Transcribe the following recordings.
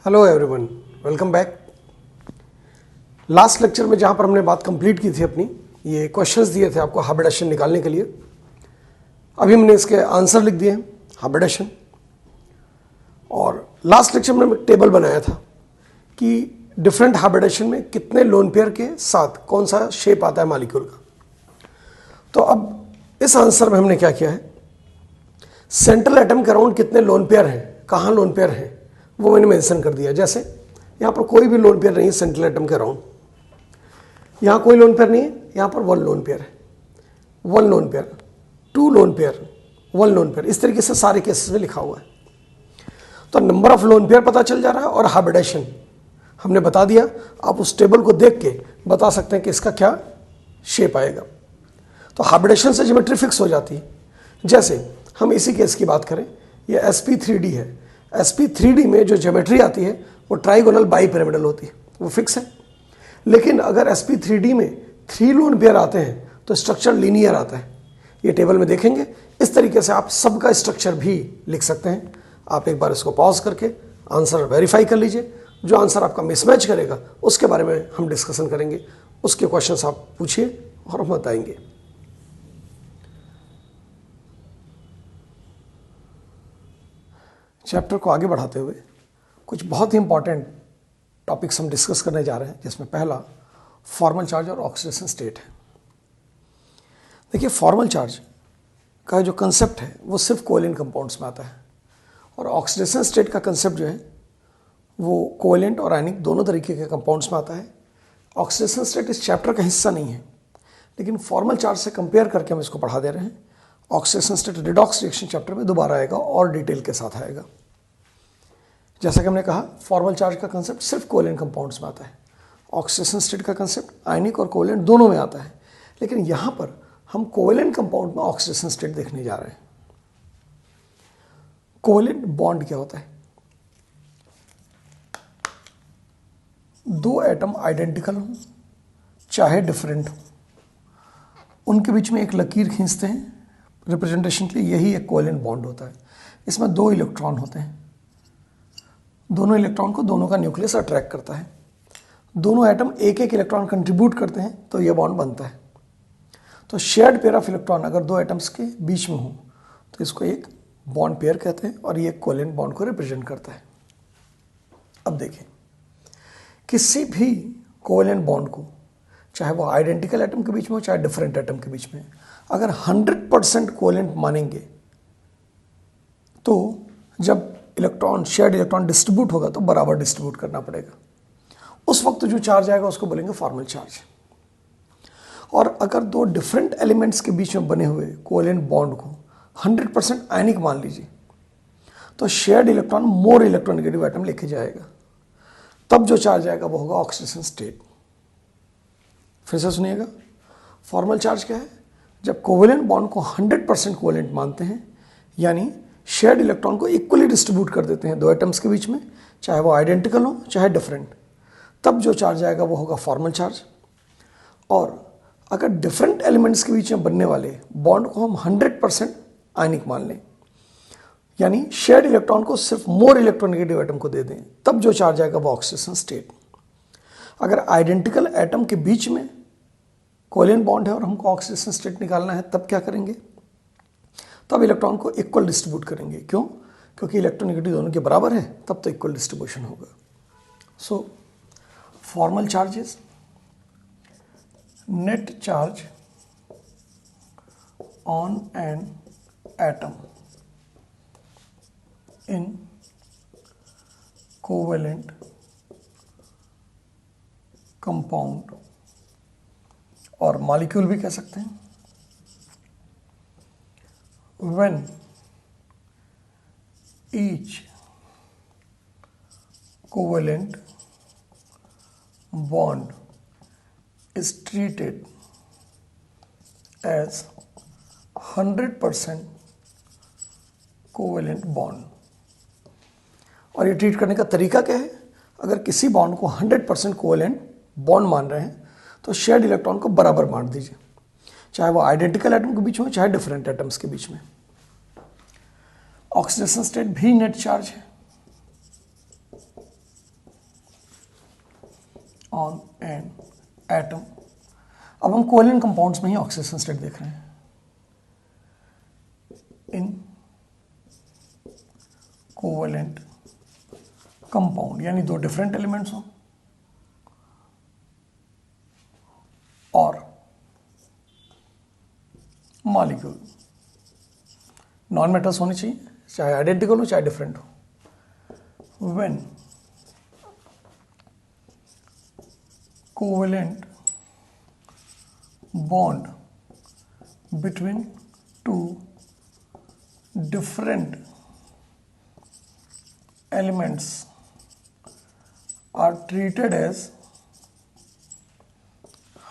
Hello everyone, welcome back. Last lecture में जहाँ पर हमने बात कंप्लीट की थी अपनी, ये क्वेश्चंस दिए थे आपको हाइब्रिडेशन निकालने के लिए। अभी हमने इसके आंसर लिख दिए हैं हाइब्रिडेशन। और लास्ट लेक्चर में एक टेबल बनाया था कि डिफरेंट हाइब्रिडेशन में कितने लोन पेयर के साथ कौन सा शेप आता है मॉलिक्यूल का। तो अब इस आंसर में हमने क्या किया है, सेंट्रल एटम के अराउंड कितने लोन पेयर हैं, कहाँ लोन पेयर हैं, वो मैंने मेंशन कर दिया। जैसे यहाँ पर कोई भी लोन पेयर नहीं है सेंट्रल एटम के अराउंड, यहाँ कोई लोन पेयर नहीं है, यहाँ पर वन लोन पेयर है, one lone pair, two lone pair, one lone pair, इस तरीके से सारे केसेस में लिखा हुआ है। तो नंबर ऑफ लोन पेयर पता चल जा रहा है और हाइब्रिडेशन हमने बता दिया। आप उस टेबल को देख के बता सकते हैं कि इसका क्या शेप आएगा। तो हाइब्रिडेशन से ज्योमेट्री फिक्स हो जाती है। जैसे हम इसी केस की बात करें, ये sp3d है। sp3d में जो ज्योमेट्री आती है वो ट्राइगोनल बाइपिरामिडल होती है, वो फिक्स है। लेकिन अगर sp3d में 3 लोन पेयर आते हैं तो स्ट्रक्चर लीनियर आता है। ये टेबल में देखेंगे। इस तरीके से आप सबका स्ट्रक्चर भी लिख सकते हैं। आप एक बार इसको पॉज करके आंसर वेरीफाई कर लीजिए। जो आंसर आपका मिसमैच करेगा उसके बारे में हम डिस्कशन करेंगे। उसके क्वेश्चंस आप पूछिए और हम बताएंगे। चैप्टर को आगे बढ़ाते हुए कुछ बहुत ही इंपॉर्टेंट टॉपिक्स हम डिस्कस करने जा रहे हैं, जिसमें पहला फॉर्मल चार्ज और ऑक्सीडेशन स्टेट है। देखिए, फॉर्मल चार्ज का जो कंसेप्ट है वो सिर्फ कोवेलेंट कंपाउंड्स में आता है, और ऑक्सीडेशन स्टेट का कंसेप्ट जो है वो कोवेलेंट और आयनिक दोनों तरीके के कंपाउंड्स में आता है। ऑक्सीडेशन स्टेट इस चैप्टर का हिस्सा नहीं है, लेकिन फॉर्मल चार्ज से कंपेयर करके हम इसको पढ़ा दे रहे हैं। Oxidation state redox reaction chapter में दोबारा आएगा और डिटेल के साथ आएगा। जैसा कि हमने कहा, फॉर्मल चार्ज का कंसेप्ट सिर्फ कोवेलेंट कंपाउंड्स में आता है। ऑक्सीडेशन स्टेट का कंसेप्ट आयनिक और कोवेलेंट दोनों में आता है, लेकिन यहां पर हम कोवेलेंट कंपाउंड में ऑक्सीडेशन स्टेट देखने जा रहे हैं। कोवेलेंट बॉन्ड क्या होता है? दो एटम आइडेंटिकल हो चाहे डिफरेंट हो, उनके बीच में एक लकीर खींचते हैं रिप्रेजेंटेशन के लिए, यही एक कोवेलेंट बॉन्ड होता है। इसमें 2 इलेक्ट्रॉन होते हैं। दोनों इलेक्ट्रॉन को दोनों का न्यूक्लियस अट्रैक्ट करता है। दोनों एटम एक एक इलेक्ट्रॉन कंट्रीब्यूट करते हैं तो यह बॉन्ड बनता है। तो शेयर्ड पेयर ऑफ इलेक्ट्रॉन अगर 2 एटम्स के बीच में हो तो इसको एक बॉन्ड पेयर कहते हैं, और ये कोवेलेंट बॉन्ड को रिप्रेजेंट करता है। अब देखें, किसी भी कोवेलेंट बॉन्ड को, चाहे वो आइडेंटिकल एटम के बीच में हो चाहे डिफरेंट एटम के बीच में, अगर 100% कोवेलेंट मानेंगे तो जब इलेक्ट्रॉन, शेयर्ड इलेक्ट्रॉन डिस्ट्रीब्यूट होगा तो बराबर डिस्ट्रीब्यूट करना पड़ेगा। उस वक्त जो चार्ज आएगा उसको बोलेंगे फॉर्मल चार्ज। और अगर 2 डिफरेंट एलिमेंट्स के बीच में बने हुए कोवेलेंट बॉन्ड को 100% आयनिक मान लीजिए, तो shared electron more electronegative atom लेके जाएगा, तब जो चार्ज आएगा वो होगा ऑक्सीडेशन स्टेट। फिर से सुनिएगा, फॉर्मल चार्ज क्या है? जब कोवेलेंट बॉन्ड को 100% कोवेलेंट मानते हैं, यानी शेयर्ड इलेक्ट्रॉन को इक्वली डिस्ट्रीब्यूट कर देते हैं 2 एटम्स के बीच में, चाहे वो आइडेंटिकल हो चाहे डिफरेंट, तब जो चार्ज आएगा वो होगा फॉर्मल चार्ज। और अगर डिफरेंट एलिमेंट्स के बीच में बनने वाले बॉन्ड को हम 100% आयनिक मान लें, यानी शेयर्ड इलेक्ट्रॉन को सिर्फ मोर इलेक्ट्रोनेगेटिव एटम को दे दें, तब जो चार्ज आएगा वो ऑक्सीडेशन स्टेट। अगर आइडेंटिकल एटम के बीच में कोवेलेंट बॉन्ड है और हमको ऑक्सीडेशन स्टेट निकालना है, तब क्या करेंगे? तब इलेक्ट्रॉन को इक्वल डिस्ट्रीब्यूट करेंगे। क्यों? क्योंकि इलेक्ट्रोनेगेटिव दोनों के बराबर है, तब तो इक्वल डिस्ट्रीब्यूशन होगा। So formal charge is net charge on an atom in covalent compound, और मॉलिक्यूल भी कह सकते हैं, when each covalent bond is treated as 100% covalent bond. और ये ट्रीट करने का तरीका क्या है? अगर किसी बॉन्ड को 100% कोवेलेंट बॉन्ड मान रहे हैं तो शेयर्ड इलेक्ट्रॉन को बराबर बांट दीजिए, चाहे वो आइडेंटिकल एटम के बीच में चाहे डिफरेंट एटम्स के बीच में। ऑक्सीडेशन स्टेट भी नेट चार्ज है। On an atom. अब हम कोवेलेंट कंपाउंड्स में ही ऑक्सीडेशन स्टेट देख रहे हैं। इन कोवेलेंट कंपाउंड यानी दो डिफरेंट एलिमेंट्स हो और मॉलिक्यूल नॉन मेटल्स होने चाहिए, चाहे आइडेंटिकल हो चाहे डिफरेंट हो। When covalent bond between two different elements are treated as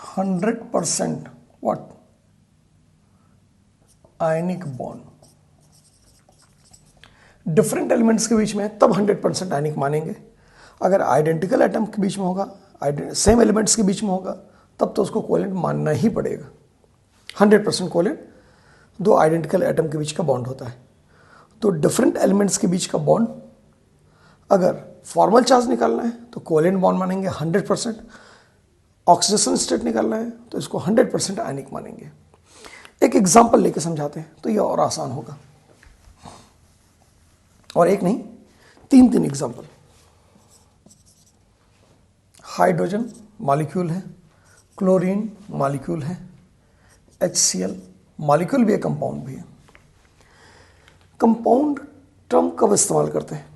100% what? Ionic bond. Different elements के बीच में तब 100% आयनिक मानेंगे। अगर आइडेंटिकल एटम के बीच में होगा, सेम एलिमेंट्स के बीच में होगा, तब तो उसको कोवेलेंट मानना ही पड़ेगा। 100% कोवेलेंट दो आइडेंटिकल एटम के बीच का बॉन्ड होता है। तो डिफरेंट एलिमेंट्स के बीच का बॉन्ड अगर फॉर्मल चार्ज निकालना है तो कोवेलेंट बॉन्ड मानेंगे 100%। ऑक्सीडेशन स्टेट निकालना है तो इसको 100% आयनिक मानेंगे। एक एग्जांपल लेके समझाते हैं तो यह और आसान होगा। और एक नहीं, तीन एग्जांपल। हाइड्रोजन मॉलिक्यूल है, क्लोरीन मॉलिक्यूल है, HCl मॉलिक्यूल भी है, कंपाउंड भी है। कंपाउंड टर्म कब इस्तेमाल करते हैं?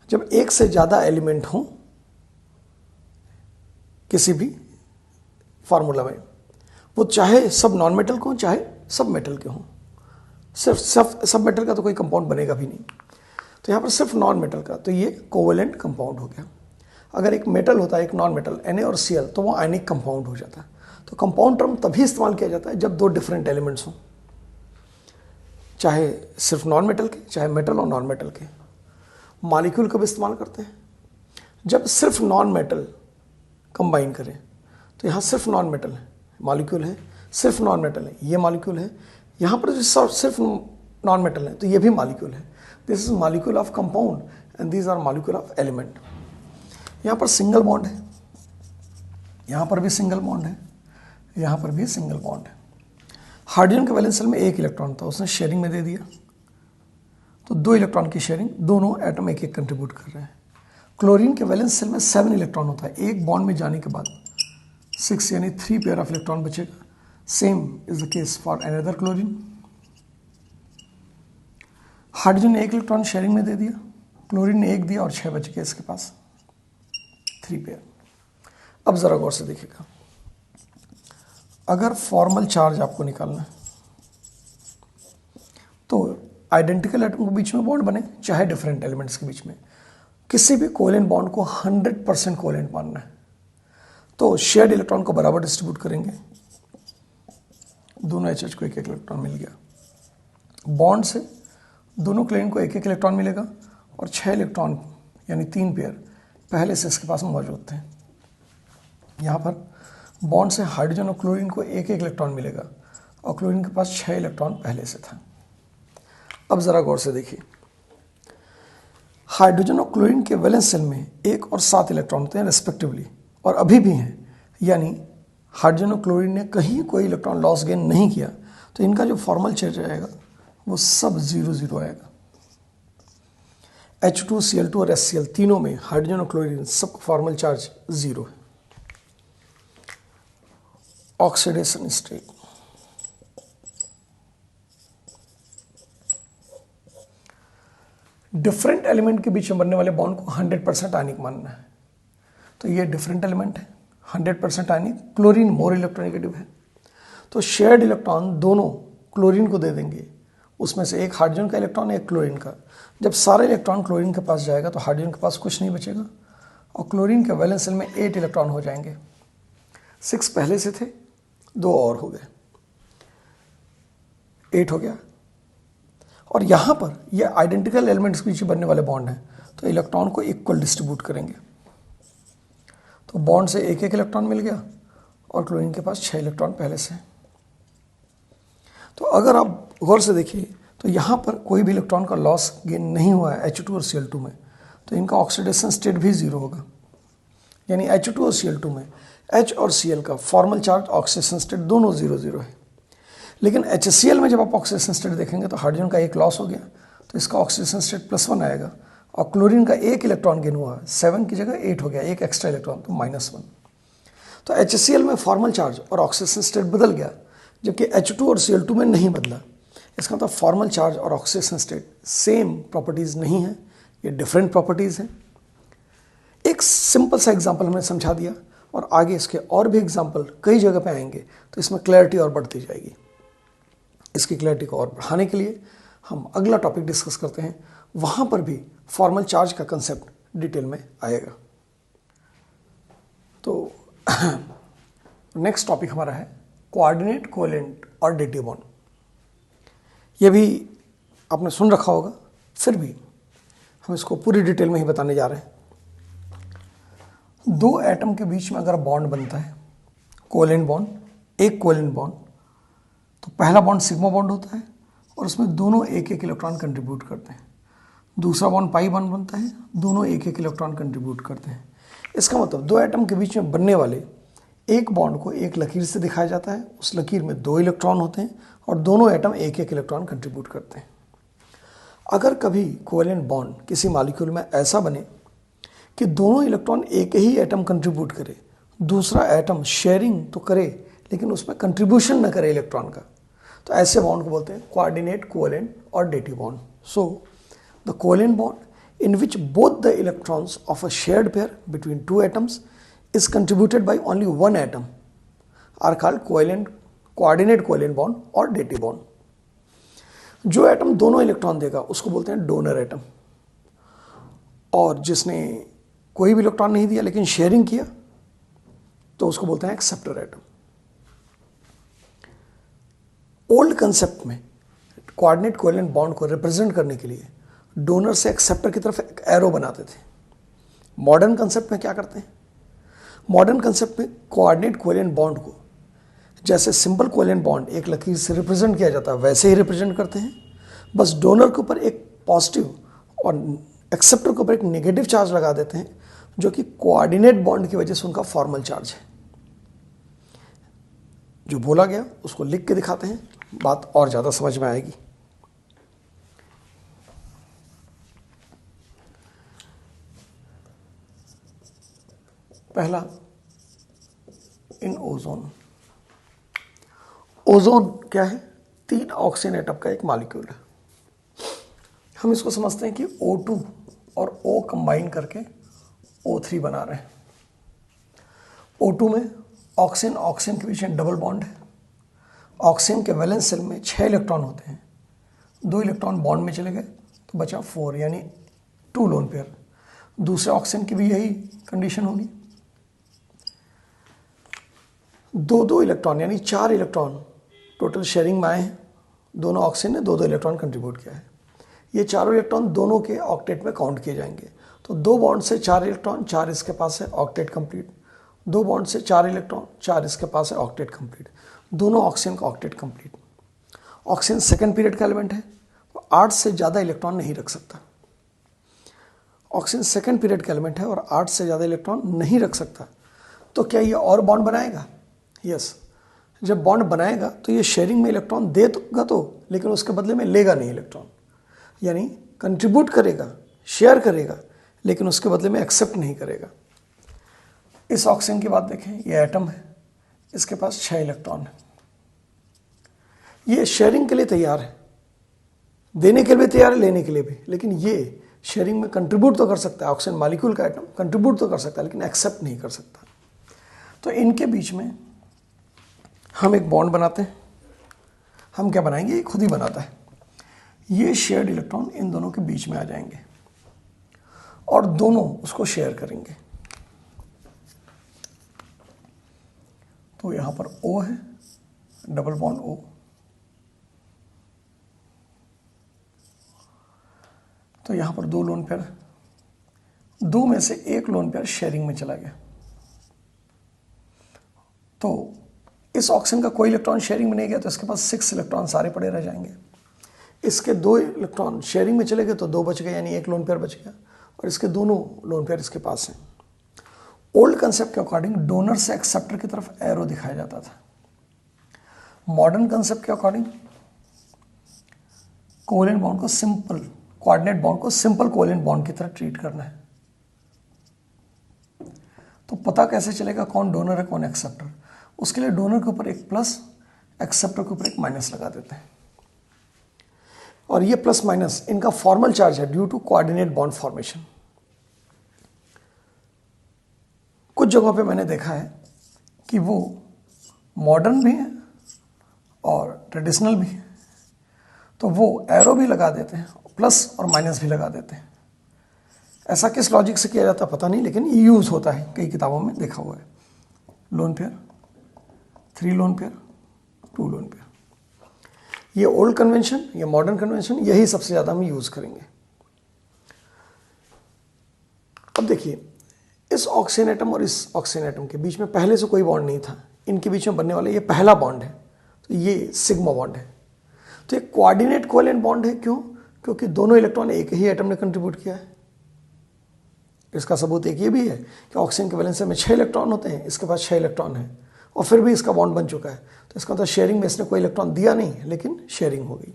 जब एक से ज्यादा एलिमेंट हो किसी भी फार्मूला में, वो चाहे सब नॉन मेटल के हों चाहे सब मेटल के हों। सिर्फ सब मेटल का तो कोई कंपाउंड बनेगा भी नहीं, तो यहां पर सिर्फ नॉन मेटल का, तो ये कोवेलेंट कंपाउंड हो गया। अगर एक मेटल होता है, एक नॉन मेटल Na और Cl, तो वो आयनिक कंपाउंड हो जाता है। तो कंपाउंड टर्म तभी इस्तेमाल किया जाता है जब दो डिफरेंट एलिमेंट्स हों, चाहे सिर्फ नॉन मेटल के चाहे मेटल और नॉन मेटल के। मॉलिक्यूल कब इस्तेमाल करते हैं? जब सिर्फ नॉन मेटल कंबाइन करें। तो यहाँ सिर्फ नॉन मेटल है, मॉलिक्यूल है, सिर्फ नॉन मेटल है, ये मॉलिक्यूल है। यहाँ पर सिर्फ नॉन मेटल है तो ये भी मॉलिक्यूल है। This is molecule of compound and these are molecule of element. यहाँ पर सिंगल बॉन्ड है, यहाँ पर भी सिंगल बॉन्ड है, यहाँ पर भी सिंगल बॉन्ड है। हाइड्रोजन के वैलेंस शेल में एक इलेक्ट्रॉन था, उसने शेयरिंग में दे दिया, तो 2 इलेक्ट्रॉन की शेयरिंग, दोनों एटम एक एक कंट्रीब्यूट कर रहे हैं। क्लोरीन के वैलेंस शेल में 7 इलेक्ट्रॉन होता है, एक बॉन्ड में जाने के बाद 6 यानी 3 पेयर ऑफ इलेक्ट्रॉन बचेगा। Same is the case for another chlorine. Hydrogen ने 1 इलेक्ट्रॉन शेयरिंग में दे दिया, क्लोरीन ने 1 दिया और 6 बच गए इसके पास, 3 पेयर। अब जरा गौर से देखिएगा, अगर फॉर्मल चार्ज आपको निकालना है तो आइडेंटिकल एटम के बीच में बॉन्ड बने चाहे डिफरेंट एलिमेंट्स के बीच में, किसी भी कोवेलेंट बॉन्ड को 100% कोवेलेंट मानना है। तो शेयर्ड इलेक्ट्रॉन को बराबर डिस्ट्रीब्यूट करेंगे, दोनों HH को 1-1 इलेक्ट्रॉन मिल गया। बॉन्ड से दोनों क्लोरीन को 1-1 इलेक्ट्रॉन मिलेगा और 6 इलेक्ट्रॉन यानी 3 पेयर पहले से इसके पास मौजूद थे। यहाँ पर बॉन्ड से हाइड्रोजन और क्लोरीन को 1-1 इलेक्ट्रॉन मिलेगा और क्लोरीन के पास 6 इलेक्ट्रॉन पहले से था। अब जरा गौर से देखिए, हाइड्रोजन और क्लोरीन के वैलेंस शेल में 1 और 7 इलेक्ट्रॉन होते हैं रेस्पेक्टिवली, और अभी भी हैं, यानी हाइड्रोजन और क्लोरीन ने कहीं कोई इलेक्ट्रॉन लॉस गेन नहीं किया, तो इनका जो फॉर्मल चार्ज आएगा वो सब 0-0 आएगा। H2, Cl2 और HCl तीनों में हाइड्रोजन और क्लोरीन सब फॉर्मल चार्ज 0 है। ऑक्सीडेशन स्टेट, डिफरेंट एलिमेंट के बीच में बनने वाले बॉन्ड को 100% आयनिक मानना है। तो ये डिफरेंट एलिमेंट है, 100% आयनिक। क्लोरीन मोर इलेक्ट्रोनेगेटिव है, तो शेयर्ड इलेक्ट्रॉन दोनों क्लोरीन को दे देंगे, उसमें से एक हाइड्रोजन का इलेक्ट्रॉन एक क्लोरीन का। जब सारे इलेक्ट्रॉन क्लोरीन के पास जाएगा तो हाइड्रोजन के पास कुछ नहीं बचेगा और क्लोरीन के वैलेंस शेल में 8 इलेक्ट्रॉन हो जाएंगे। 6 पहले से थे, 2 और हो गए, 8 हो गया। और यहां पर ये आइडेंटिकल एलिमेंट्स के बीच बनने वाले बॉन्ड हैं, तो इलेक्ट्रॉन को इक्वल डिस्ट्रीब्यूट करेंगे। तो बॉन्ड से 1-1 इलेक्ट्रॉन मिल गया और क्लोरीन के पास 6 इलेक्ट्रॉन पहले से। तो अगर आप गौर से देखिए तो यहां पर कोई भी इलेक्ट्रॉन का लॉस गेन नहीं हुआ है H2 और Cl2 में, तो इनका ऑक्सीडेशन स्टेट भी 0 होगा। यानी H2 और Cl2 में H और Cl का फॉर्मल चार्ज ऑक्सीडेशन स्टेट दोनों 0 है। लेकिन HCl में जब आप ऑक्सीडेशन स्टेट देखेंगे तो हाइड्रोजन का एक लॉस हो गया, तो इसका ऑक्सीडेशन स्टेट +1 आएगा, और क्लोरीन का एक इलेक्ट्रॉन गेन हुआ, 7 की जगह 8 हो गया, एक एक्स्ट्रा इलेक्ट्रॉन, तो -1। तो HCl में फॉर्मल चार्ज और ऑक्सीडेशन स्टेट बदल गया, जबकि H2 और Cl2 में नहीं बदला। इसका मतलब फॉर्मल चार्ज और ऑक्सीडेशन स्टेट सेम प्रॉपर्टीज़ नहीं है, ये डिफरेंट प्रॉपर्टीज़ हैं। एक सिंपल सा एग्जांपल हमने समझा दिया, और आगे इसके और भी एग्जांपल कई जगह पे आएंगे, तो इसमें क्लैरिटी और बढ़ती जाएगी। इसकी क्लैरिटी को और बढ़ाने के लिए हम अगला टॉपिक डिस्कस करते हैं, वहाँ पर भी फॉर्मल चार्ज का कंसेप्ट डिटेल में आएगा। तो नेक्स्ट टॉपिक हमारा है कोऑर्डिनेट, कोवेलेंट और डेटिव बॉन्ड। ये भी आपने सुन रखा होगा, फिर भी हम इसको पूरी डिटेल में ही बताने जा रहे हैं। दो एटम के बीच में अगर बॉन्ड बनता है, कोवेलेंट बॉन्ड, एक कोवेलेंट बॉन्ड, तो पहला बॉन्ड सिग्मा बॉन्ड होता है और उसमें दोनों एक एक इलेक्ट्रॉन कंट्रीब्यूट करते हैं। दूसरा बॉन्ड पाई बॉन्ड बनता है, दोनों एक एक इलेक्ट्रॉन कंट्रीब्यूट करते हैं। इसका मतलब दो एटम के बीच में बनने वाले एक बॉन्ड को एक लकीर से दिखाया जाता है, उस लकीर में 2 इलेक्ट्रॉन होते हैं और दोनों एटम एक एक इलेक्ट्रॉन कंट्रीब्यूट करते हैं। अगर कभी कोवेलेंट बॉन्ड किसी मॉलिक्यूल में ऐसा बने कि दोनों इलेक्ट्रॉन एक ही एटम कंट्रीब्यूट करे, दूसरा एटम शेयरिंग तो करे लेकिन उसमें कंट्रीब्यूशन न करे इलेक्ट्रॉन का, तो ऐसे बॉन्ड को बोलते हैं कोऑर्डिनेट, कोवेलेंट और dative bond. So the covalent bond in which both the electrons of a shared pair between 2 atoms is contributed by only one atom are called coordinate covalent bond और dative bond। जो atom दोनों electron देगा उसको बोलते हैं donor atom, और जिसने कोई भी इलेक्ट्रॉन नहीं दिया लेकिन शेयरिंग किया तो उसको बोलते हैं एक्सेप्टर एटम। ओल्ड कंसेप्ट में कोऑर्डिनेट कोवेलेंट बॉन्ड को रिप्रेजेंट करने के लिए डोनर से एक्सेप्टर की तरफ एक एरो बनाते थे। मॉडर्न कंसेप्ट में क्या करते हैं, मॉडर्न कंसेप्ट में कोऑर्डिनेट कोवेलेंट बॉन्ड को जैसे सिंपल कोवेलेंट बॉन्ड एक लकीर से रिप्रेजेंट किया जाता है वैसे ही रिप्रेजेंट करते हैं, बस डोनर के ऊपर एक पॉजिटिव और एक्सेप्टर के ऊपर एक नेगेटिव चार्ज लगा देते हैं, जो कि कोऑर्डिनेट बॉन्ड की वजह से उनका फॉर्मल चार्ज है। जो बोला गया उसको लिख के दिखाते हैं, बात और ज़्यादा समझ में आएगी। पहला, इन ओजोन। ओजोन क्या है? 3 ऑक्सीजन एटम का एक मॉलिक्यूल है। हम इसको समझते हैं कि O2 और O कंबाइन करके O3 बना रहे हैं। O2 में ऑक्सीजन ऑक्सीजन के बीच में डबल बॉन्ड है। ऑक्सीजन के वैलेंस शेल में 6 इलेक्ट्रॉन होते हैं, 2 इलेक्ट्रॉन बॉन्ड में चले गए तो बचा 4, यानी 2 लोन पेयर। दूसरे ऑक्सीजन की भी यही कंडीशन होगी। 2 इलेक्ट्रॉन यानी 4 इलेक्ट्रॉन टोटल शेयरिंग में आए हैं। दोनों ऑक्सीजन ने 2 इलेक्ट्रॉन कंट्रीब्यूट किया है। ये चारों इलेक्ट्रॉन दोनों के ऑक्टेट में काउंट किए जाएंगे। तो 2 बॉन्ड से 4 इलेक्ट्रॉन, 4 इसके पास है, ऑक्टेट कंप्लीट। 2 बॉन्ड से 4 इलेक्ट्रॉन, 4 इसके पास है, ऑक्टेट कंप्लीट। दोनों ऑक्सीजन का octet complete. Oxygen second period का एलिमेंट है, 8 से ज़्यादा इलेक्ट्रॉन नहीं रख सकता। ऑक्सीजन सेकेंड पीरियड का एलिमेंट है और 8 से ज़्यादा इलेक्ट्रॉन नहीं रख सकता। तो क्या ये और बॉन्ड बनाएगा? यस। जब बॉन्ड बनाएगा तो ये शेयरिंग में इलेक्ट्रॉन देगा तो, लेकिन उसके बदले में लेगा नहीं इलेक्ट्रॉन, यानी कंट्रीब्यूट करेगा, शेयर करेगा, लेकिन उसके बदले में एक्सेप्ट नहीं करेगा। इस ऑक्सीजन की बात देखें, ये एटम है, इसके पास 6 इलेक्ट्रॉन है। ये शेयरिंग के लिए तैयार है, देने के लिए तैयार है, लेने के लिए भी, लेकिन ये शेयरिंग में कंट्रीब्यूट तो कर सकता है। ऑक्सीजन मॉलिक्यूल का एटम कंट्रीब्यूट तो कर सकता है, लेकिन एक्सेप्ट नहीं कर सकता। तो इनके बीच में हम एक बॉन्ड बनाते हैं। हम क्या बनाएंगे? ये खुद ही बनाता है। ये शेयर्ड इलेक्ट्रॉन इन दोनों के बीच में आ जाएंगे और दोनों उसको शेयर करेंगे। तो यहां पर O है, डबल बॉन्ड O। तो यहां पर 2 लोन पेयर, 2 में से 1 लोन पेयर शेयरिंग में चला गया। तो इस ऑक्सीजन का कोई इलेक्ट्रॉन शेयरिंग में नहीं गया, तो इसके पास 6 इलेक्ट्रॉन सारे पड़े रह जाएंगे। इसके 2 इलेक्ट्रॉन शेयरिंग में चले गए तो 2 बच गए, यानी 1 लोन पेयर बच गया, और इसके दोनों लोन पेयर इसके पास हैं। ओल्ड कंसेप्ट के अकॉर्डिंग डोनर से एक्सेप्टर की तरफ एरो दिखाया जाता था। मॉडर्न कंसेप्ट के अकॉर्डिंग कोवेलेंट बॉन्ड को सिंपल, कोऑर्डिनेट बॉन्ड को सिंपल कोवेलेंट बॉन्ड की तरह ट्रीट करना है। तो पता कैसे चलेगा कौन डोनर है कौन एक्सेप्टर? उसके लिए डोनर के ऊपर एक प्लस, एक्सेप्टर के ऊपर एक माइनस लगा देते हैं। और ये प्लस माइनस इनका फॉर्मल चार्ज है due to coordinate bond formation. कुछ जगहों पे मैंने देखा है कि वो मॉडर्न भी है और ट्रेडिशनल भी है, तो वो एरो भी लगा देते हैं, प्लस और माइनस भी लगा देते हैं। ऐसा किस लॉजिक से किया जाता है पता नहीं, लेकिन ये यूज होता है, कई किताबों में देखा हुआ है। Lone pair, 3 lone pair, 2 lone pair, ये ओल्ड कन्वेंशन, ये मॉडर्न कन्वेंशन, यही सबसे ज़्यादा हम यूज करेंगे। अब देखिए, इस ऑक्सीजन एटम और इस ऑक्सीजन एटम के बीच में पहले से कोई बॉन्ड नहीं था, इनके बीच में बनने वाला ये पहला बॉन्ड है, तो ये सिग्मा बॉन्ड है। तो ये कोऑर्डिनेट कोवेलेंट बॉन्ड है। क्यों? क्योंकि दोनों इलेक्ट्रॉन एक ही एटम ने कंट्रीब्यूट किया है। इसका सबूत एक ये भी है कि ऑक्सीजन के वैलेंस में 6 इलेक्ट्रॉन होते हैं, इसके पास 6 इलेक्ट्रॉन है, और फिर भी इसका बॉन्ड बन चुका है। तो इसका मतलब शेयरिंग में इसने कोई इलेक्ट्रॉन दिया नहीं, लेकिन शेयरिंग हो गई।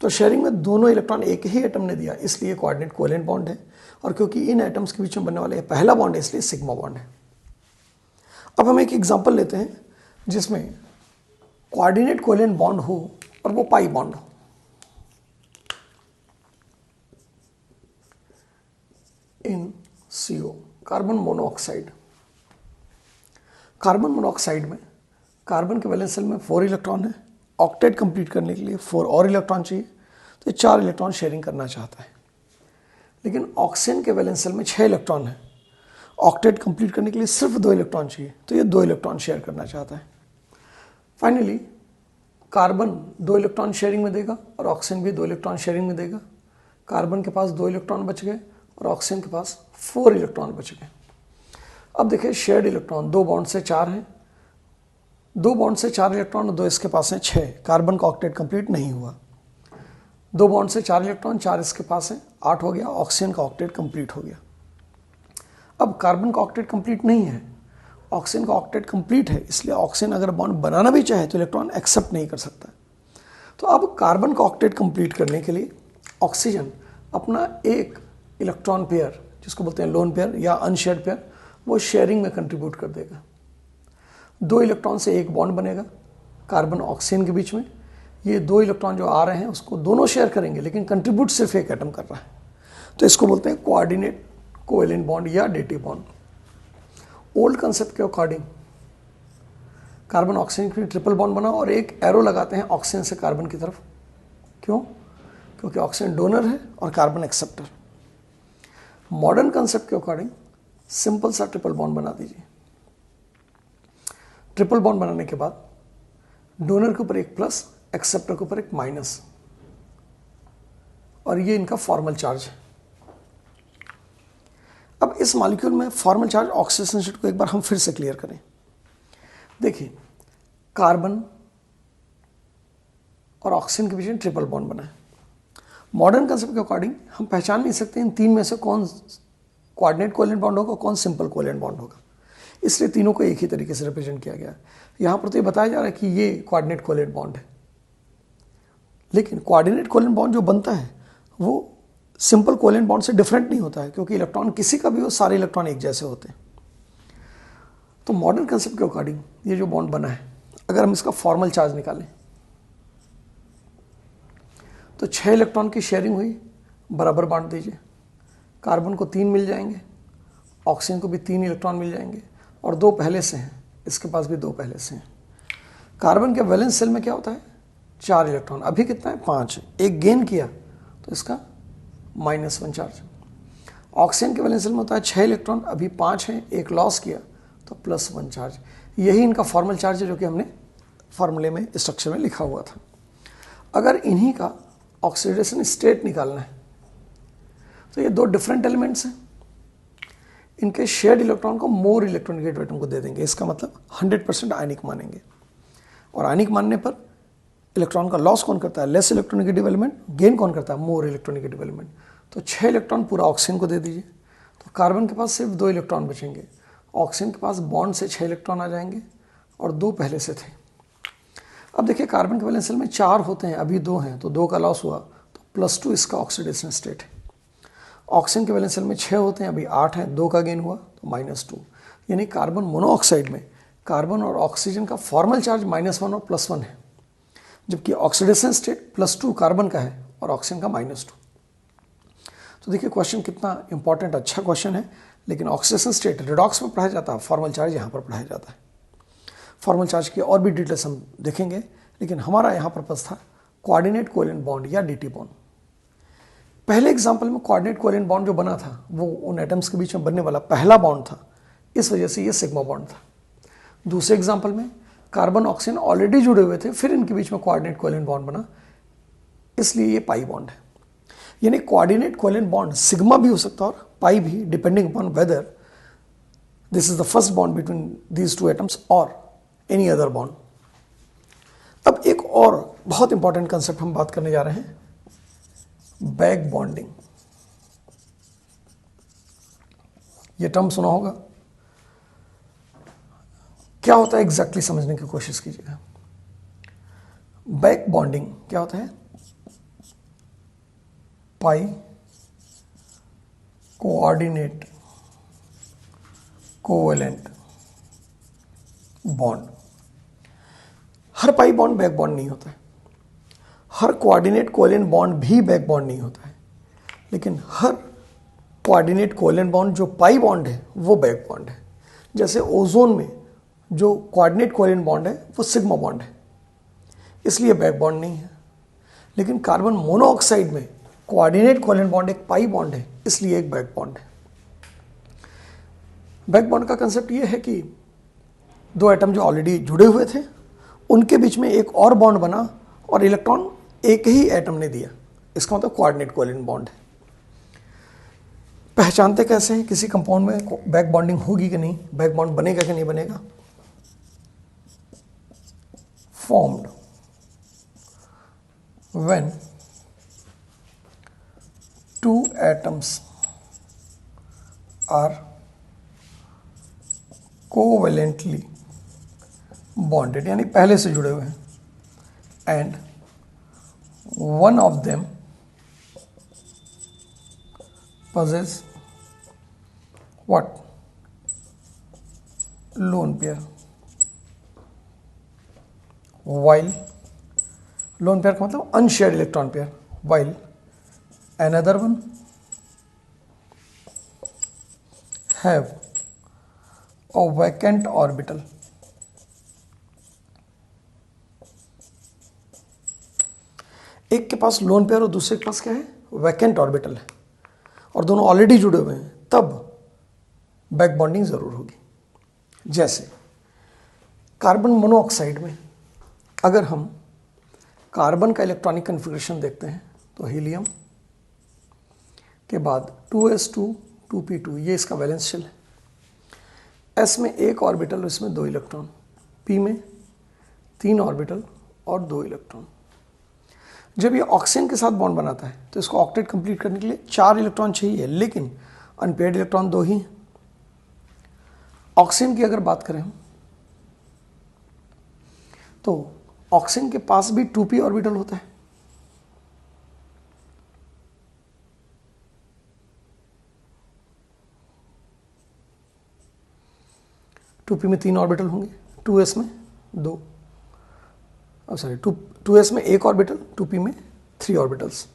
तो शेयरिंग में दोनों इलेक्ट्रॉन एक ही एटम ने दिया, इसलिए कोऑर्डिनेट कोवेलेंट बॉन्ड है। और क्योंकि इन एटम्स के बीच में बनने वाला ये पहला बॉन्ड है, इसलिए सिग्मा बॉन्ड है। अब हम एक एग्जांपल लेते हैं जिसमें कोऑर्डिनेट कोवेलेंट बॉन्ड हो और वो पाई बॉन्ड हो। इन CO, carbon monoxide. Carbon monoxide में कार्बन के वैलेंस शेल में 4 इलेक्ट्रॉन है। ऑक्टेट कंप्लीट करने के लिए 4 और इलेक्ट्रॉन चाहिए, तो 4 इलेक्ट्रॉन शेयरिंग करना चाहता है। लेकिन ऑक्सीजन के वैलेंस शेल में 6 इलेक्ट्रॉन है। ऑक्टेट कंप्लीट करने के लिए सिर्फ 2 इलेक्ट्रॉन चाहिए, तो ये 2 इलेक्ट्रॉन शेयर करना चाहता है। फाइनली कार्बन 2 इलेक्ट्रॉन शेयरिंग में देगा और ऑक्सीजन भी 2 इलेक्ट्रॉन शेयरिंग में देगा। कार्बन के पास 2 इलेक्ट्रॉन बच गए और ऑक्सीजन के पास 4 इलेक्ट्रॉन बच गए। अब देखिए, शेयर्ड इलेक्ट्रॉन 2 बॉन्ड से 4 हैं, 2 बॉन्ड से 4 इलेक्ट्रॉन और 2 इसके पास हैं 6। कार्बन का ऑक्टेट कंप्लीट नहीं हुआ। 2 बॉन्ड से 4 इलेक्ट्रॉन, 4 इसके पास है, 8 हो गया। ऑक्सीजन का ऑक्टेट कंप्लीट हो गया। अब कार्बन का ऑक्टेट कंप्लीट नहीं है, ऑक्सीजन का ऑक्टेट कंप्लीट है, इसलिए ऑक्सीजन अगर बॉन्ड बनाना भी चाहे तो इलेक्ट्रॉन एक्सेप्ट नहीं कर सकता। तो अब कार्बन का ऑक्टेट कंप्लीट करने के लिए ऑक्सीजन अपना एक इलेक्ट्रॉन पेयर, जिसको बोलते हैं लोन पेयर या अनशेयर्ड पेयर, वो शेयरिंग में कंट्रीब्यूट कर देगा। 2 इलेक्ट्रॉन से एक बॉन्ड बनेगा कार्बन ऑक्सीजन के बीच में। ये 2 इलेक्ट्रॉन जो आ रहे हैं उसको दोनों शेयर करेंगे, लेकिन कंट्रीब्यूट सिर्फ एक एटम कर रहा है, तो इसको बोलते हैं कोऑर्डिनेट कोवेलेंट बॉन्ड या डेटिव बॉन्ड। ओल्ड कंसेप्ट के अकॉर्डिंग कार्बन ऑक्सीजन के ट्रिपल बॉन्ड बना और एक एरो लगाते हैं ऑक्सीजन से कार्बन की तरफ। क्यों? क्योंकि ऑक्सीजन डोनर है और कार्बन एक्सेप्टर। मॉडर्न कंसेप्ट के अकॉर्डिंग सिंपल सा ट्रिपल बॉन्ड बना दीजिए। ट्रिपल बॉन्ड बनाने के बाद डोनर के ऊपर एक प्लस, एक्सेप्टर के ऊपर एक माइनस, और ये इनका फॉर्मल चार्ज है। अब इस मॉलिक्यूल में फॉर्मल चार्ज ऑक्सीजन स्टेट को एक बार हम फिर से क्लियर करें। देखिए, कार्बन और ऑक्सीजन के बीच में ट्रिपल बॉन्ड बना है। मॉडर्न कंसेप्ट के अकॉर्डिंग हम पहचान नहीं सकते इन 3 में से कौन कोऑर्डिनेट कोवेलेंट बॉन्ड होगा, कौन सिंपल कोवेलेंट बॉन्ड होगा, इसलिए तीनों को एक ही तरीके से रिप्रेजेंट किया गया है। यहां पर तो ये बताया जा रहा है कि ये कोऑर्डिनेट कोवेलेंट बॉन्ड है, लेकिन कोऑर्डिनेट कोवेलेंट बॉन्ड जो बनता है वो सिंपल कोवेलेंट बॉन्ड से डिफरेंट नहीं होता है, क्योंकि इलेक्ट्रॉन किसी का भी हो, सारे इलेक्ट्रॉन एक जैसे होते हैं। तो मॉडर्न कंसेप्ट के अकॉर्डिंग ये जो बॉन्ड बना है, अगर हम इसका फॉर्मल चार्ज निकालें तो 6 इलेक्ट्रॉन की शेयरिंग हुई, बराबर बांट दीजिए। कार्बन को 3 मिल जाएंगे, ऑक्सीजन को भी 3 इलेक्ट्रॉन मिल जाएंगे, और 2 पहले से हैं, इसके पास भी 2 पहले से हैं। कार्बन के वैलेंस शेल में क्या होता है? 4 इलेक्ट्रॉन, अभी कितना है? 5 है। एक गेन किया तो इसका -1 चार्ज। ऑक्सीजन के वैलेंस शेल में होता है 6 इलेक्ट्रॉन, अभी 5 हैं, एक लॉस किया तो +1 चार्ज। यही इनका फॉर्मल चार्ज है, जो कि हमने फॉर्मूले में, स्ट्रक्चर में लिखा हुआ था। अगर इन्हीं का ऑक्सीडेशन स्टेट निकालना है तो ये 2 डिफरेंट एलिमेंट्स हैं, इनके शेयर्ड इलेक्ट्रॉन को मोर इलेक्ट्रोनेगेटिव एटम को दे देंगे। इसका मतलब 100% आयनिक मानेंगे, और आयनिक मानने पर इलेक्ट्रॉन का लॉस कौन करता है? Less electronegative element. गेन कौन करता है? More electronegative element. तो 6 इलेक्ट्रॉन पूरा ऑक्सीजन को दे दीजिए, तो कार्बन के पास सिर्फ 2 इलेक्ट्रॉन बचेंगे, ऑक्सीजन के पास बॉन्ड से 6 इलेक्ट्रॉन आ जाएंगे और 2 पहले से थे। अब देखिए कार्बन के वैलेंस शेल में 4 होते हैं, अभी 2 हैं तो 2 का लॉस हुआ, तो +2 इसका ऑक्सीडेशन स्टेट है। ऑक्सीजन के वैलेंस शेल में 6 होते हैं, अभी 8 हैं, 2 का गेन हुआ तो -2, यानी कार्बन मोनोऑक्साइड में कार्बन और ऑक्सीजन का फॉर्मल चार्ज -1 और +1 है, जबकि ऑक्सीडेशन स्टेट +2 कार्बन का है और ऑक्सीजन का -2। तो देखिए क्वेश्चन कितना इंपॉर्टेंट, अच्छा क्वेश्चन है, लेकिन ऑक्सीडेशन स्टेट रिडॉक्स में पढ़ाया जाता है, फॉर्मल चार्ज यहाँ पर पढ़ाया जाता है। फॉर्मल चार्ज की और भी डिटेल्स हम देखेंगे, लेकिन हमारा यहाँ पर्पस था कोऑर्डिनेट कोवेलेंट बॉन्ड या डीटी बॉन्ड। पहले एग्जाम्पल में कोऑर्डिनेट कोवेलेंट बॉन्ड जो बना था वो उन एटम्स के बीच में बनने वाला पहला बॉन्ड था, इस वजह से ये सिग्मा बॉन्ड था। दूसरे एग्जाम्पल में कार्बन ऑक्सीजन ऑलरेडी जुड़े हुए थे, फिर इनके बीच में कोऑर्डिनेट कोवेलेंट बॉन्ड बना, इसलिए ये पाई बॉन्ड है। यानी कोऑर्डिनेट कोवेलेंट बॉन्ड सिग्मा भी हो सकता है और पाई भी, depending upon whether this is the first bond between these two atoms और एनी अदर बॉन्ड। अब एक और बहुत इंपॉर्टेंट कंसेप्ट हम बात करने जा रहे हैं, बैक बॉन्डिंग। ये टर्म सुना होगा, क्या होता है एग्जैक्टली समझने की कोशिश कीजिएगा। बैक बॉन्डिंग क्या होता है? Pi coordinate covalent bond. हर पाई बॉन्ड बैक बॉन्ड नहीं होता है, हर कोऑर्डिनेट कोवेलेंट बॉन्ड भी बैक बॉन्ड नहीं होता है, लेकिन हर कोऑर्डिनेट कोवेलेंट बॉन्ड जो पाई बॉन्ड है वो बैक बॉन्ड है। जैसे ओजोन में जो कोऑर्डिनेट कोवेलेंट बॉन्ड है वो सिग्मा बॉन्ड है, इसलिए बैक बॉन्ड नहीं है। लेकिन कार्बन मोनोऑक्साइड में कोऑर्डिनेट कोवेलेंट बॉन्ड एक पाई बॉन्ड है, इसलिए एक बैक बॉन्ड है। बैक बॉन्ड का कंसेप्ट ये है कि 2 एटम जो ऑलरेडी जुड़े हुए थे उनके बीच में एक और बॉन्ड बना और इलेक्ट्रॉन एक ही एटम ने दिया, इसका मतलब कोऑर्डिनेट कोवेलेंट बॉन्ड है। पहचानते कैसे हैं किसी कंपाउंड में बैक बॉन्डिंग होगी कि नहीं, बैक बॉन्ड बनेगा कि नहीं बनेगा? Formed when 2 atoms are covalently bonded, यानी पहले से जुड़े हुए हैं, and one of them possess what? Lone pair. While lone pair का मतलब unshared electron pair, while another one have a vacant orbital. एक के पास लोन पेयर और दूसरे के पास क्या है? वैकेंट ऑर्बिटल है, और दोनों ऑलरेडी जुड़े हुए हैं, तब बैक बॉन्डिंग जरूर होगी। जैसे कार्बन मोनोऑक्साइड में अगर हम कार्बन का इलेक्ट्रॉनिक कन्फिग्रेशन देखते हैं तो हीलियम के बाद 2s2 2p2, ये इसका वैलेंस शेल है। s में 1 ऑर्बिटल, इसमें 2 इलेक्ट्रॉन, p में 3 ऑर्बिटल और 2 इलेक्ट्रॉन। जब ये ऑक्सीजन के साथ बॉन्ड बनाता है तो इसको ऑक्टेट कंप्लीट करने के लिए 4 इलेक्ट्रॉन चाहिए, लेकिन अनपेयर्ड इलेक्ट्रॉन 2 ही। ऑक्सीजन की अगर बात करें तो ऑक्सीजन के पास भी 2p ऑर्बिटल होता है, टू पी में 3 ऑर्बिटल होंगे, 2s में 2, अब सॉरी 2s में 1 ऑर्बिटल, 2p में 3 ऑर्बिटल्स।